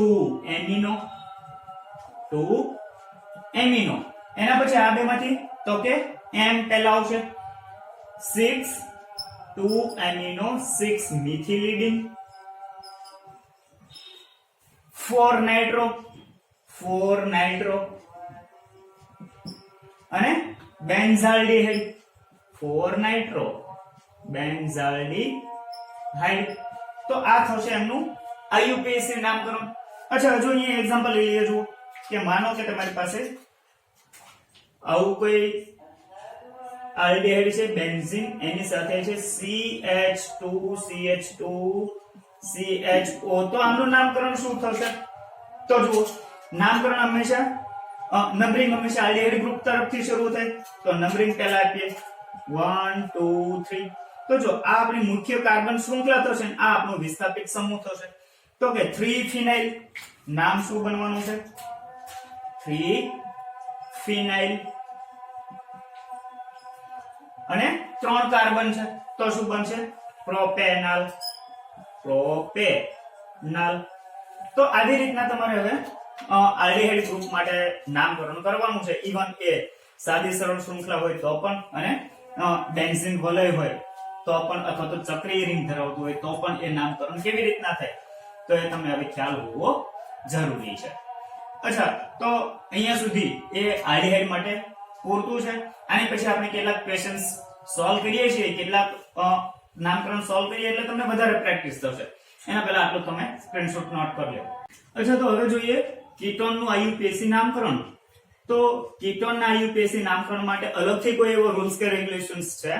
એમિનો. એના પછી આ બે માંથી તો કે M પહેલા આવશે 6 2 એમિનો 6 મિથિલિડીન. 4 નાઇટ્રો અને બેન્ઝાલ્ડિહાઇડ 4 નાઇટ્રો બેન્ઝાલ્ડિહાઇડ. તો આ થશે એમનું આઈયુપીએસી નામકરણ. અચ્છા હજુ અહીંયા એક્ઝામ્પલ લઈ લેજો કે માનો કે તમારી પાસે આવું કોઈ આલ્ડિહાઇડ છે બેન્ઝીન એની સાથે છે CH2 CHO. તો આનું નામકરણ શું થશે તો જુઓ નામકરણ હંમેશા નંબરિંગ હંમેશા આલ્ડિહાઇડ ગ્રુપ તરફથી શરૂ થાય તો નંબરિંગ પહેલા આપીએ 1 2 3. તો જો આ આપણી મુખ્ય કાર્બન શૃંખલા થશે આ આપણો વિસ્થાપિત સમૂહ થશે તો કે 3 ફિનાઇલ. નામ શું બનવાનું છે 3 ફિનાઇલ. અને 3 કાર્બન છે તો શું બનશે પ્રોપેનલ. તો આવી રીતના તમારે હવે આલ્ડિહાઇડ ગ્રુપ માટે નામકરણ કરવાનું છે. ઇવન એ સાદી સરળ શૃંખલા હોય તો પણ અને બેન્ઝીન વલય હોય તો પણ અથવા તો ચક્રીય રિંગ ધરાવતું હોય તો પણ એ નામકરણ કેવી રીતના થાય તો એ તમને હવે ખ્યાલ હોવો જરૂરી છે. અચ્છા તો અહીંયા સુધી એ આલ્ડિહાઇડ માટે પૂરતું છે. આની પછી આપણે કેટલાક ક્વેશ્ચન્સ સોલ્વ કરીએ છીએ, કેટલાક નામકરણ સોલ્વ કરીએ એટલે તમને વધારે પ્રેક્ટિસ થશે. એના પહેલા આટલું તમે સ્ક્રીનશોટ નોટ કરી લો. અચ્છા તો હવે જોઈએ કીટોન નું આઈયુપીએસી નામકરણ. તો કીટોન ના આઈયુપીએસી નામકરણ માટે અલગથી કોઈ એવો રૂલ્સ કે રેગ્યુલેશન્સ છે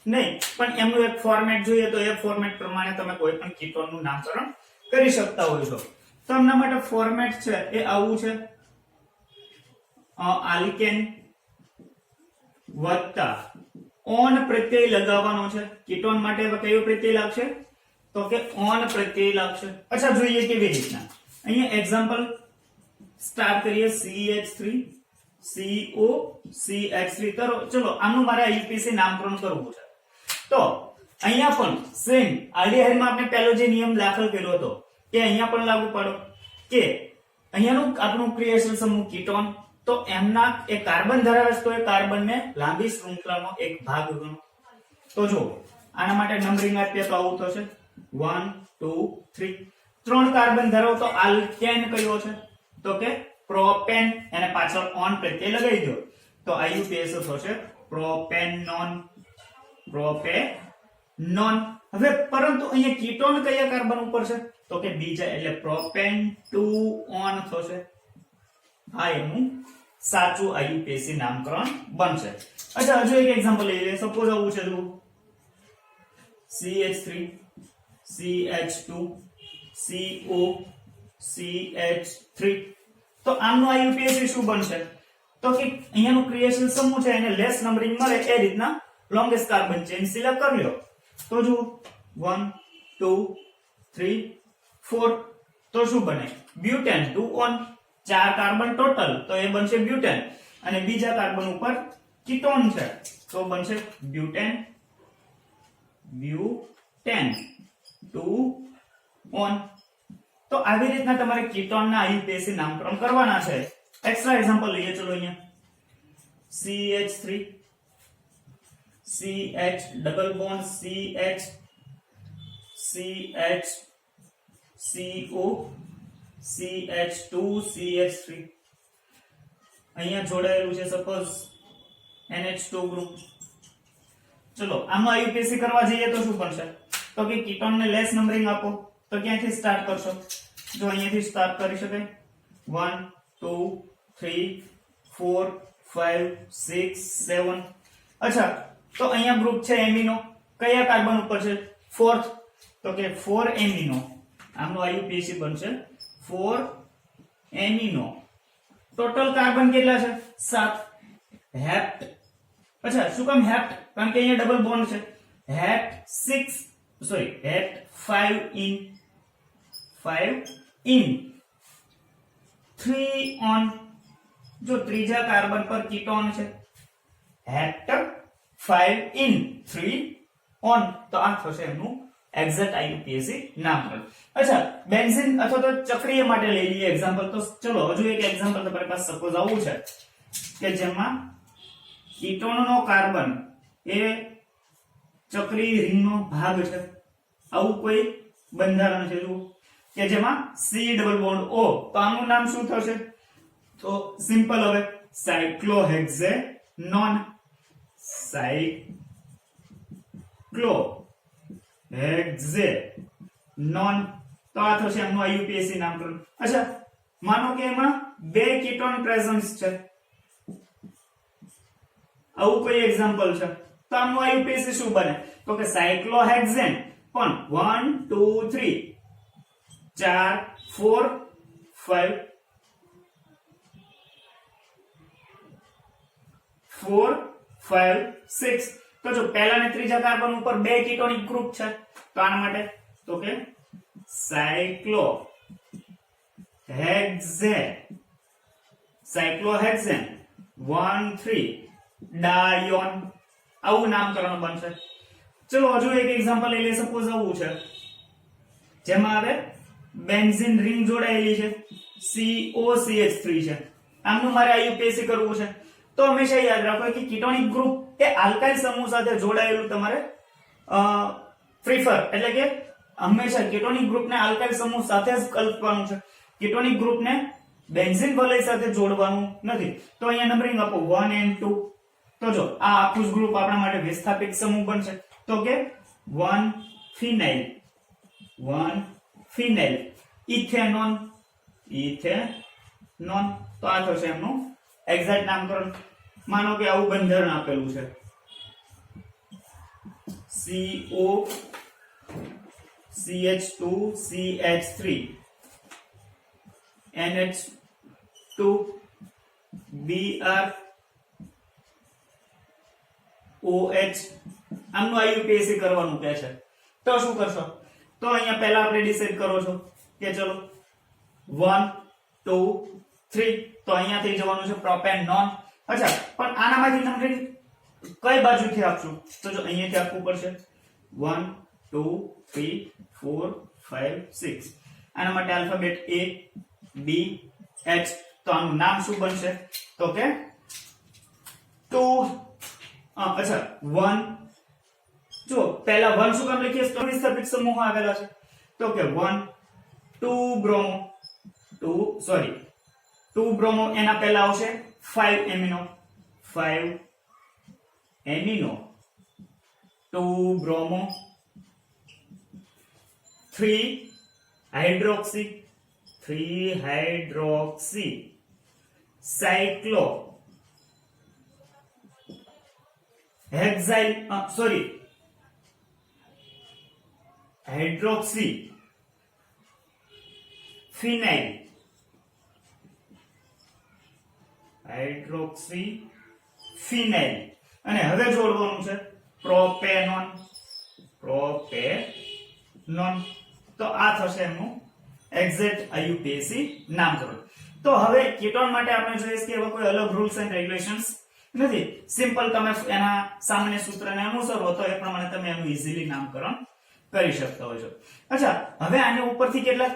નહીં, પણ એમનું એક ફોર્મેટ જોઈએ તો એ ફોર્મેટ પ્રમાણે તમે કોઈ પણ કીટોન નું નામકરણ કરી શકતા હોય છો. તો એમના માટે ફોર્મેટ છે એ આવું છે આલ્કેન વત્તા ઓન પ્રત્યય લગાવવાનો છે. કીટોન માટે કયો પ્રત્યય લાગશે તો કે ઓન પ્રત્યય લાગશે. અચ્છા જોઈએ કેવી રીતના. અહીંયા એક્ઝામ્પલ સ્ટાર્ટ કરીએ CH3 CO CH3. ચલો આનું મારે આઈયુપીએસી નામકરણ કરવું છે. તો અહીંયા પણ સેમ આલ્ડિહાઇડમાં આપણે પહેલો જે નિયમ દાખલ કર્યો હતો કે અહીંયા પણ લાગુ પાડો કે અહીંયાનું આપણું ક્રિયાશીલ સમૂહ કીટોન તો એમના એક કાર્બન ધરાવે છે તો એ કાર્બનને લાંબી શૃંખલાનો એક ભાગ ગણો. તો જો આના માટે નંબરિંગ આપીએ તો આવું થશે 1 2 3. 3 કાર્બન ધરાવતો આલ્કેન કયો છે તો કે પ્રોપેન. એને પાછળ ઓન પ્રત્યય લગાવી દો તો આઈયુપીએસી થશે પ્રોપેનોન. હવે પરંતુ અહીંયા કીટોન કયા કાર્બન ઉપર છે તો કે બીજા એટલે પ્રોપેન 2 ઓન થશે. આ એનું સાચું આઈયુપીએસી નામકરણ બનશે. અચ્છા હજુ એક એક્ઝામ્પલ લઈ લઈએ. સપોઝ આવું છે જો CH3 CH2 CO CH3. તો આમનું આઈયુપીએસી શું બનશે તો કે અહીંયાનું ક્રિયાશીલ સમૂહ છે એને લેસ નંબરિંગ મળે એ રીતના લોંગેસ્ટ કાર્બન ચેન સિલેક્ટ કરી લો. તો જો 1 2 3 4. તો શું બને બ્યુટેન 2 ઓન. 4 કાર્બન ટોટલ તો એ બનશે બ્યુટેન અને બીજા કાર્બન ઉપર કીટોન છે તો બનશે બ્યુટેન. 2 on. તો આવી રીતના તમારે કીટોનના આઈયુપીએસી નામકરણ કરવાના છે. એક્સ્ટ્રા એક્ઝામ્પલ લઈએ ચલો અહીંયા CH3 CH double bond CH CH CO CH2 CH3 અહીંયા જોડાયેલું છે સપોઝ NH2 ગ્રુપ. ચલો આમાં આઈયુપીએસી કરવા જઈએ તો શું બનશે? તો કે કીટોનને લેસ નંબરિંગ આપો તો ક્યાંથી સ્ટાર્ટ કરશો? જો અહીંયાથી સ્ટાર્ટ કરી શકાય 1 2 3 4 5 6 7. અચ્છા તો અહીંયા ગ્રુપ છે એમિનો. કયા કાર્બન ઉપર છે? ફોર્થ. તો કે 4 એમિનો. આમનો આઈયુપીએસી બનશે 4 એમિનો. ટોટલ કાર્બન કેટલા છે? 7. હેપ્ટ. અચ્છા શું કામ હેપ્ટ? કારણ કે અહીંયા ડબલ બોન્ડ છે. હેપ્ટ 5 in 3 on. જો ત્રીજા કાર્બન પર કીટોન છે હેપ્ટ 5 in 3 on. તો આ થશે એમનું એક્ઝેક્ટ આઈયુપીએસી નામકરણ. અચ્છા બેન્ઝીન અથવા તો ચક્રીય માટે લઈ લઈએ એક્ઝામ્પલ. તો ચલો હજુ એક એક્ઝામ્પલ તમારી પાસે સપોઝ આવું છે કે જેમાં કીટોનનો કાર્બન એ ચક્રીય રિંગનો ભાગ છે. આવું કોઈ બંધારણ છે જુઓ કે જેમાં C ડબલ બોન્ડ O. તો આનું નામ શું થશે? તો સિમ્પલ હવે સાયક્લોહેક્ઝેનોન. સાયક્લોહેક્ઝેનોન. તો આ થશે એમનું આઈયુપીએસી નામકરણ. અચ્છા માનો કે એમાં બે કીટોન પ્રેઝન્સ છે. આવું કોઈ એક્ઝામ્પલ છે તો આમનું આઈયુપીએસી શું બને? તો કે સાયક્લોહેક્ઝેન પણ 1 2 3 4 4 5 4 5 6. તો જો પહેલા ને ત્રીજા કાર્બન ઉપર બે કીટોનિક ગ્રુપ છે તો આના માટે તો કે સાયક્લોહેક્ઝેન 1 3 ડાયોન. આવું નામકરણ બનશે. ચલો હજુ એક એક્ઝામ્પલ લઈ લઈએ. સપોઝ આવું છે જેમાં હવે બેન્ઝીન રિંગ જોડાયેલી છે COCH3 છે. આમનું મારે આઈયુપીએસી કરવું છે તો હંમેશા યાદ રાખો કે કીટોનિક ગ્રુપ એ આલ્કાઇલ સમૂહ સાથે જોડાયેલું તમારે પ્રિફર એટલે કે હંમેશા કીટોનિક ગ્રુપને આલ્કાઇલ સમૂહ સાથે જ કલ્પવાનું છે. કીટોનિક ગ્રુપને બેન્ઝીન વલય સાથે જોડવાનું નથી. તો અહીંયા નંબરિંગ આપો 1 and 2. તો જો આ આખું જ ગ્રુપ આપણા માટે વિસ્થાપિત સમૂહ બનશે. તો કે 1 ફિનાઇલ ઇથેનોન. તો આ થશે એમનું એક્ઝેક્ટ નામકરણ. માનો કે આવું બંધારણ આપેલું છે CO CH2 CH3 NH2 Br OH. આમનું આઈયુપીએસી કરવાનું કહે છે. તો શું કરશો? તો અહીંયા પહેલા આપણે ડિસાઈડ કરો છો કે ચલો 1 2 3. તો અહીંયાથી જવાનું છે પ્રોપેનોન. અચ્છા પણ આનામાંથી નંબરિંગ કઈ બાજુથી આપશું? તો જો અહીંયાથી આપવું પડશે 1 2 3 4 5 6. આના માટે આલ્ફાબેટ A B H. તો આનું નામ શું બનશે? તો કે 2 અચ્છા 1. જો પહેલા 1 શું કામ લખીએ? તો વિસ્થાપિત સમૂહ આવેલા છે. તો કે 1 2 બ્રોમો 2 બ્રોમો. એના પહેલા આવશે 5 amino 2 bromo 3 hydroxy cyclohexyl hydroxy phenyl અને હવે જોડવાનું છે પ્રોપેનોન. તો આ થશે એમનું એક્ઝેક્ટ આઈયુપીએસી નામકરણ. તો હવે કીટોન માટે આપણે જોઈએ કે એવા કોઈ અલગ રૂલ્સ એન્ડ રેગ્યુલેશન્સ નથી. સિમ્પલ તમે એના સામાન્ય સૂત્રને અનુસરો તો એ પ્રમાણે તમે એનું ઈઝીલી નામકરણ કરી શકતા હોય છો. અચ્છા, હવે આની ઉપરથી કેટલાક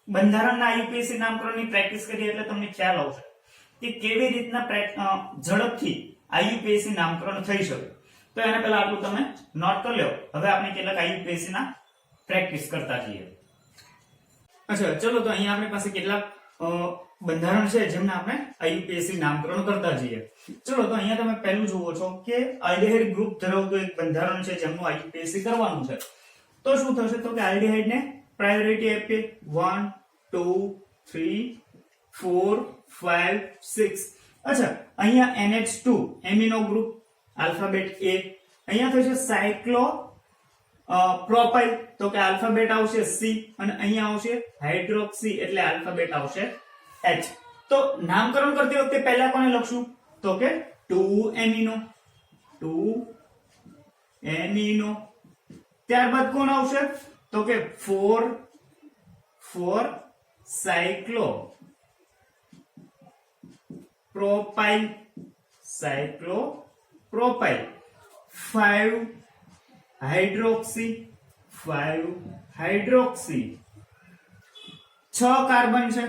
બંધારણના આઈયુપીએસસી નામકરણની પ્રેક્ટિસ કરીએ એટલે તમને ખ્યાલ આવશે કે કેવી રીતના ઝડપથી આઈયુપીએસસી નામકરણ થઈ શકે. તો એના પહેલા આટલું તમે નોટ કરી લો. હવે આપણે કેટલાક આઈયુપીએસસી ના પ્રેક્ટિસ કરતા જઈએ. અચ્છા, ચલો તો અહીંયા આપણી પાસે કેટલાક બંધારણ છે જેમને આપણે આઈયુપીએસસી નામકરણ કરતા જઈએ. ચલો તો અહીંયા તમે પહેલું જુઓ છો કે આલ્ડિહાઇડ ગ્રુપ ધરાવતું એક બંધારણ છે જેમનું આઈયુપીએસસી કરવાનું છે. તો શું થશે તો કે આલ્ડિહાઇડ ને પ્રાયોરિટી આપીએ 1 2 3 4 5 6. અચ્છા, અહીંયા NH2 amino group alphabet A. અહીંયા થશે સાયક્લો પ્રોપાઇલ તો કે આલ્ફાબેટ આવશે C અને અહીંયા આવશે હાઇડ્રોક્સી એટલે આલ્ફાબેટ આવશે H. તો નામકરણ કરતી વખતે પહેલા કોને લખશું તો કે 2 એમિનો. ત્યારબાદ કોણ આવશે તો કે 4 સાયક્લો પ્રોપાઇલ 5 હાઇડ્રોક્સી 6 કાર્બન છે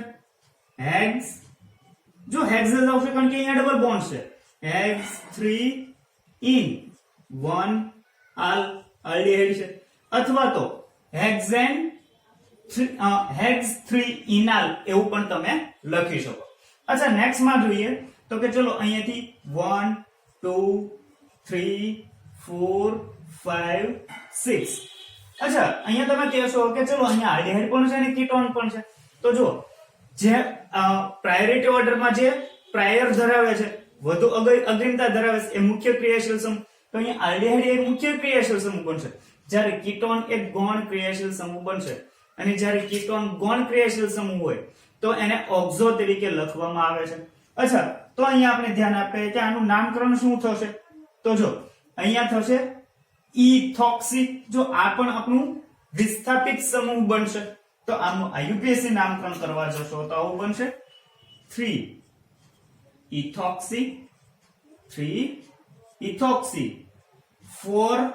હેક્સ. જો હેક્સ જ આવશે કારણ કે અહીંયા ડબલ બોન્ડ છે. હેક્સ 3 ઇન 1 આલ્ડિહાઇડ છે અથવા તો હેક્સેન હેક્સ 3 ઇનાલ એવું પણ તમે લખી શકો. અચ્છા, નેક્સ્ટ માં જોઈએ તો કે ચલો અહીંયાથી 1 2 3 4 5 6. અચ્છા, અહીંયા તમે કહેશો કે ચલો અહીંયા આલ્ડિહાઇડ પણ છે અને કીટોન પણ છે. તો જો જે પ્રાયોરિટી ઓર્ડરમાં જે પ્રાયર ધરાવે છે, વધુ અગ્રિમતા ધરાવે છે એ મુખ્ય ક્રિયાશીલ સમૂહ. તો અહીંયા આલ્ડિહાઇડ એક મુખ્ય ક્રિયાશીલ સમૂહ બનશે જ્યારે કીટોન એક ગૌણ ક્રિયાશીલ સમૂહ બનશે. અને જ્યારે કીટોન ગૌણ ક્રિયાશીલ સમૂહ હોય તો એને ઓક્ઝો તરીકે લખવામાં આવે છે. અચ્છા, તો અહીંયા આપણે ધ્યાન આપીએ કે આનું નામકરણ શું થશે તો જો અહીંયા થશે ઇથોક્સી. જો આ પણ આપણું વિસ્થાપિત સમૂહ બનશે તો આનું આઈયુપીએસસી નામકરણ કરવા જશો તો આવું બનશે 3 ઇથોક્સી 4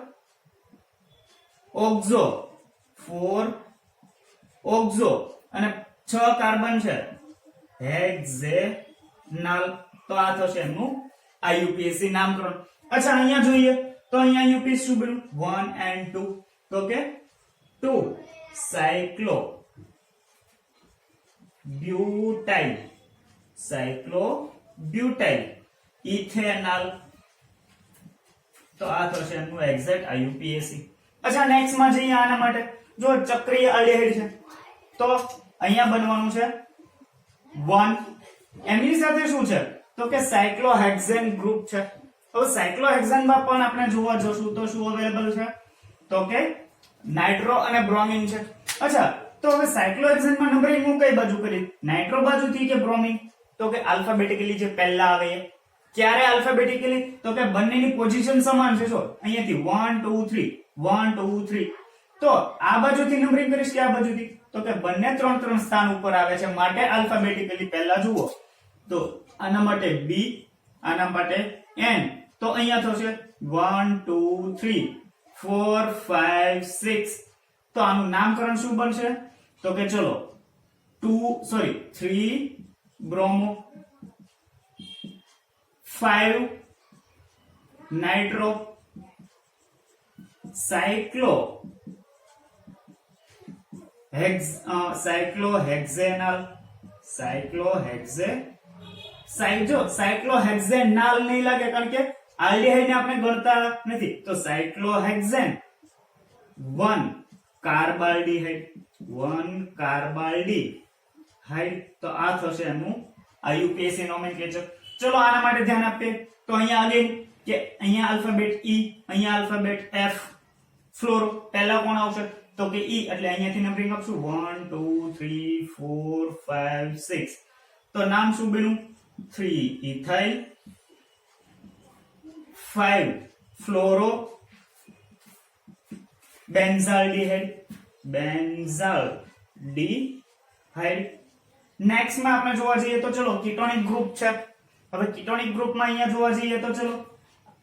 ઓક્ઝો અને 6 કાર્બન છે હેક્ઝેનલ. તો આ થશે એમનું આઈયુપીએસસી નામકરણ. અચ્છા, અહીંયા જોઈએ તો અહીંયા આઈયુપીએસસી શું બન્યું 1 and 2 તો કે 2 સાયક્લો બ્યુટાઇલ ઇથેનલ. તો આ થશે એમનું એક્ઝેક્ટ આઈયુપીએસસી. અચ્છા, નેક્સ્ટ માં જઈએ આના માટે. જો ચક્રીય આલ્ડિહાઇડ છે તો અહીંયા બનવાનું છે 1. એમની સાથે શું છે તો કે સાયક્લોહેક્સેન ગ્રુપ છે. હવે સાયક્લોહેક્સેન માં પણ આપણે જોવા જશું તો શું અવેલેબલ છે તો કે નાઇટ્રો અને બ્રોમિન છે. અચ્છા, તો હવે સાયક્લોહેક્સેન માં નંબરિંગ હું કઈ બાજુ કરી નાઇટ્રો બાજુથી કે બ્રોમિન તો કે આલ્ફાબેટિકલી જે પહેલા આવે એ. ક્યારે આલ્ફાબેટિકલી તો કે બંનેની પોઝિશન સમાન છે. જો અહીંયાથી 1 2 3 1 2 3. તો આ બાજુથી નંબરિંગ કરીશ કે આ બાજુથી તો કે બંને 3 સ્થાન ઉપર આવે છે માટે આલ્ફાબેટિકલી પહેલા જુઓ તો આના માટે B આના માટે N. તો અહીંયા થશે 1 2 3 4 5 6. તો આનું નામકરણ શું બનશે તો કે ચલો 3 બ્રોમો 5 નાઇટ્રો સાયક્લોહેક્સેનલ નહીં લાગે કારણ કે આલ્ડિહાઇડ ને આપણે ગણતા નથી. તો સાયક્લોહેક્સેન 1 કાર્બાલ્ડિહાઇડ. તો આ થશે એનું આઈયુપીએસસી નોમેનક્લેચર. ચલો આના માટે ધ્યાન આપીએ તો અહીંયા અગેન કે અહીંયા આલ્ફાબેટ E અહીંયા આલ્ફાબેટ F. ફ્લોરો પહેલા કોણ આવશે તો કે E એટલે અહીંયાથી નંબરિંગ આપશું 1 2 3 4 5 6. તો નામ શું બન્યું 3 ઇથાઇલ 5 ફ્લોરો બેન્ઝાલ્ડિહાઇડ. નેક્સ્ટ માં આપણે જોવા જઈએ તો ચલો કીટોનિક ગ્રુપ છે. હવે કીટોનિક ગ્રુપમાં અહીંયા જોવા જઈએ તો ચલો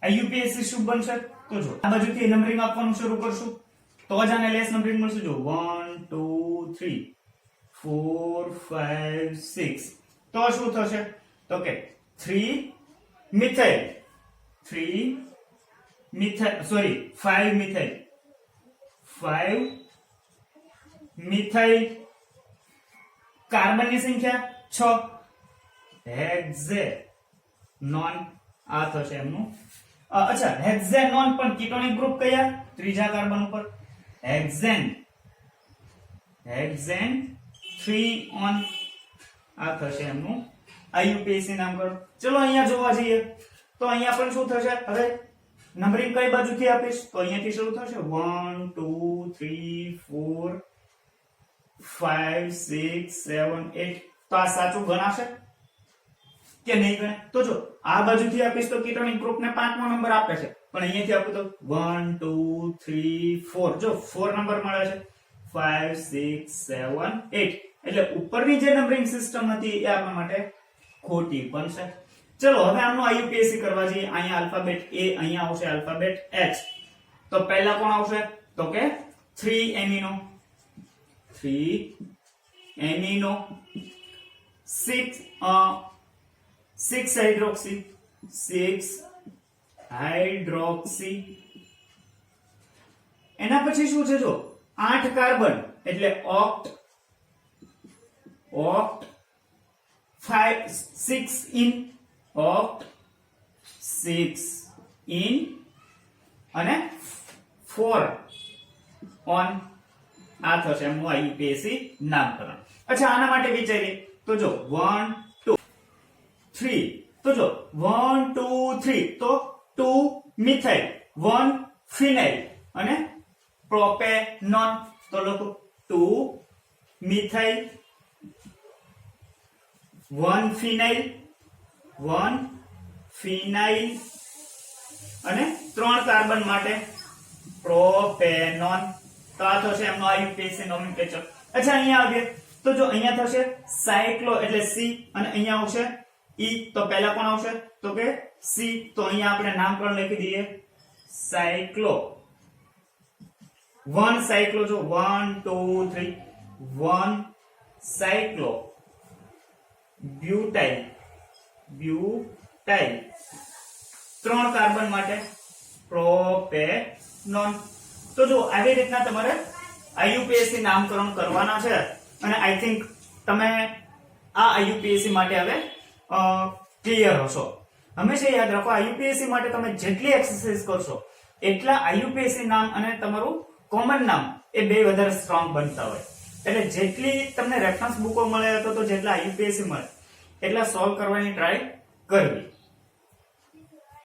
આઈયુપીએસસી શું બનશે તો જો આ બાજુથી નંબરિંગ આપવાનું શરૂ કરશું તો જ આને લેસ નંબરિંગ મળશે. જો 1 2 3 4 5 6 તો શું થશે તો કે 3 મિથાઇલ 5 મિથાઇલ કાર્બન ની સંખ્યા 6 હેક્ઝેનોન આ થશે એમનું. અચ્છા હેક્ઝેનોન પણ કીટોનિક ગ્રુપ કયા ત્રીજા કાર્બન ઉપર હેક્ઝેન 3 ઓન આ થશે એમનું આઈયુપીએસી નામકરણ. ચલો અહીંયા જોવા જઈએ તો અહીંયા પણ શું થશે હવે નંબરિંગ કઈ બાજુથી આપીશ તો અહીંયાથી શરૂ થશે 1 2 3 4 5 6 7 8 તો આ સાચું ગણાશે કે નહીં ગણે તો જો આ બાજુથી આપીશ તો કીટોનિક ગ્રુપને 5મો નંબર આપે છે પણ અહીંયાથી આપું તો 1 2 3 4 જો 4 નંબર મળે છે 5 6 7 8 એટલે ઉપરની જે નંબરિંગ સિસ્ટમ હતી એ આપણા માટે ખોટી પણ છે. ચલો હવે આમનું આઈયુપીએસી કરવા જઈએ. અહીંયા આલ્ફાબેટ A અહીંયા આવશે આલ્ફાબેટ H તો પહેલા કોણ આવશે તો કે 3 એમિનો 6 હાઇડ્રોક્સી એના પછી શું છે જો 8 કાર્બન એટલે ઓક્ટ 6 ઇન ઓક્ટ 6 ઇન અને 4 ઓન આ થશે એમનું આઈયુપીએસી નામકરણ. અચ્છા આના માટે વિચારીએ તો જો 1 2 3 તો જો 1 2 3 તો 2 મિથાઇલ 1 ફિનાઇલ અને પ્રોપેનોન તો લખો 2 મિથાઇલ 1 ફિનાઇલ અને 3 કાર્બન માટે પ્રોપેનોન તો આ થશે એમનો આઈયુપીએસી નોમેનક્લેચર. અચ્છા અહીંયા આવીએ તો જો અહીંયા થશે સાયક્લો એટલે C અને અહીંયા આવશે E તો પહેલા કોણ આવશે તો કે C તો અહીંયા આપણે નામકરણ લખી દઈએ સાયક્લો 1 સાયક્લો જો 1 2 3 1 સાયક્લો બ્યુટાઇલ 3 કાર્બન માટે પ્રોપેનોન. તો જો આવી રીતના તમારે આઈયુપીએસી નામકરણ કરવાના છે અને આઈ થિંક તમે આ આઈયુપીએસી માટે હવે ક્લિયર હશો. હંમેશા યાદ રાખો આઈયુપીએસી માટે તમે જેટલી એક્સરસાઇઝ કરશો એટલા આઈયુપીએસી નામ અને તમારું કોમન નામ એ બે વધારે સ્ટ્રોંગ બનતા હોય. એટલે જેટલી તમને રેફરન્સ બુકો મળે અથવા તો જેટલા આઈયુપીએસી મળે એટલા સોલ્વ કરવાની ટ્રાય કરવી.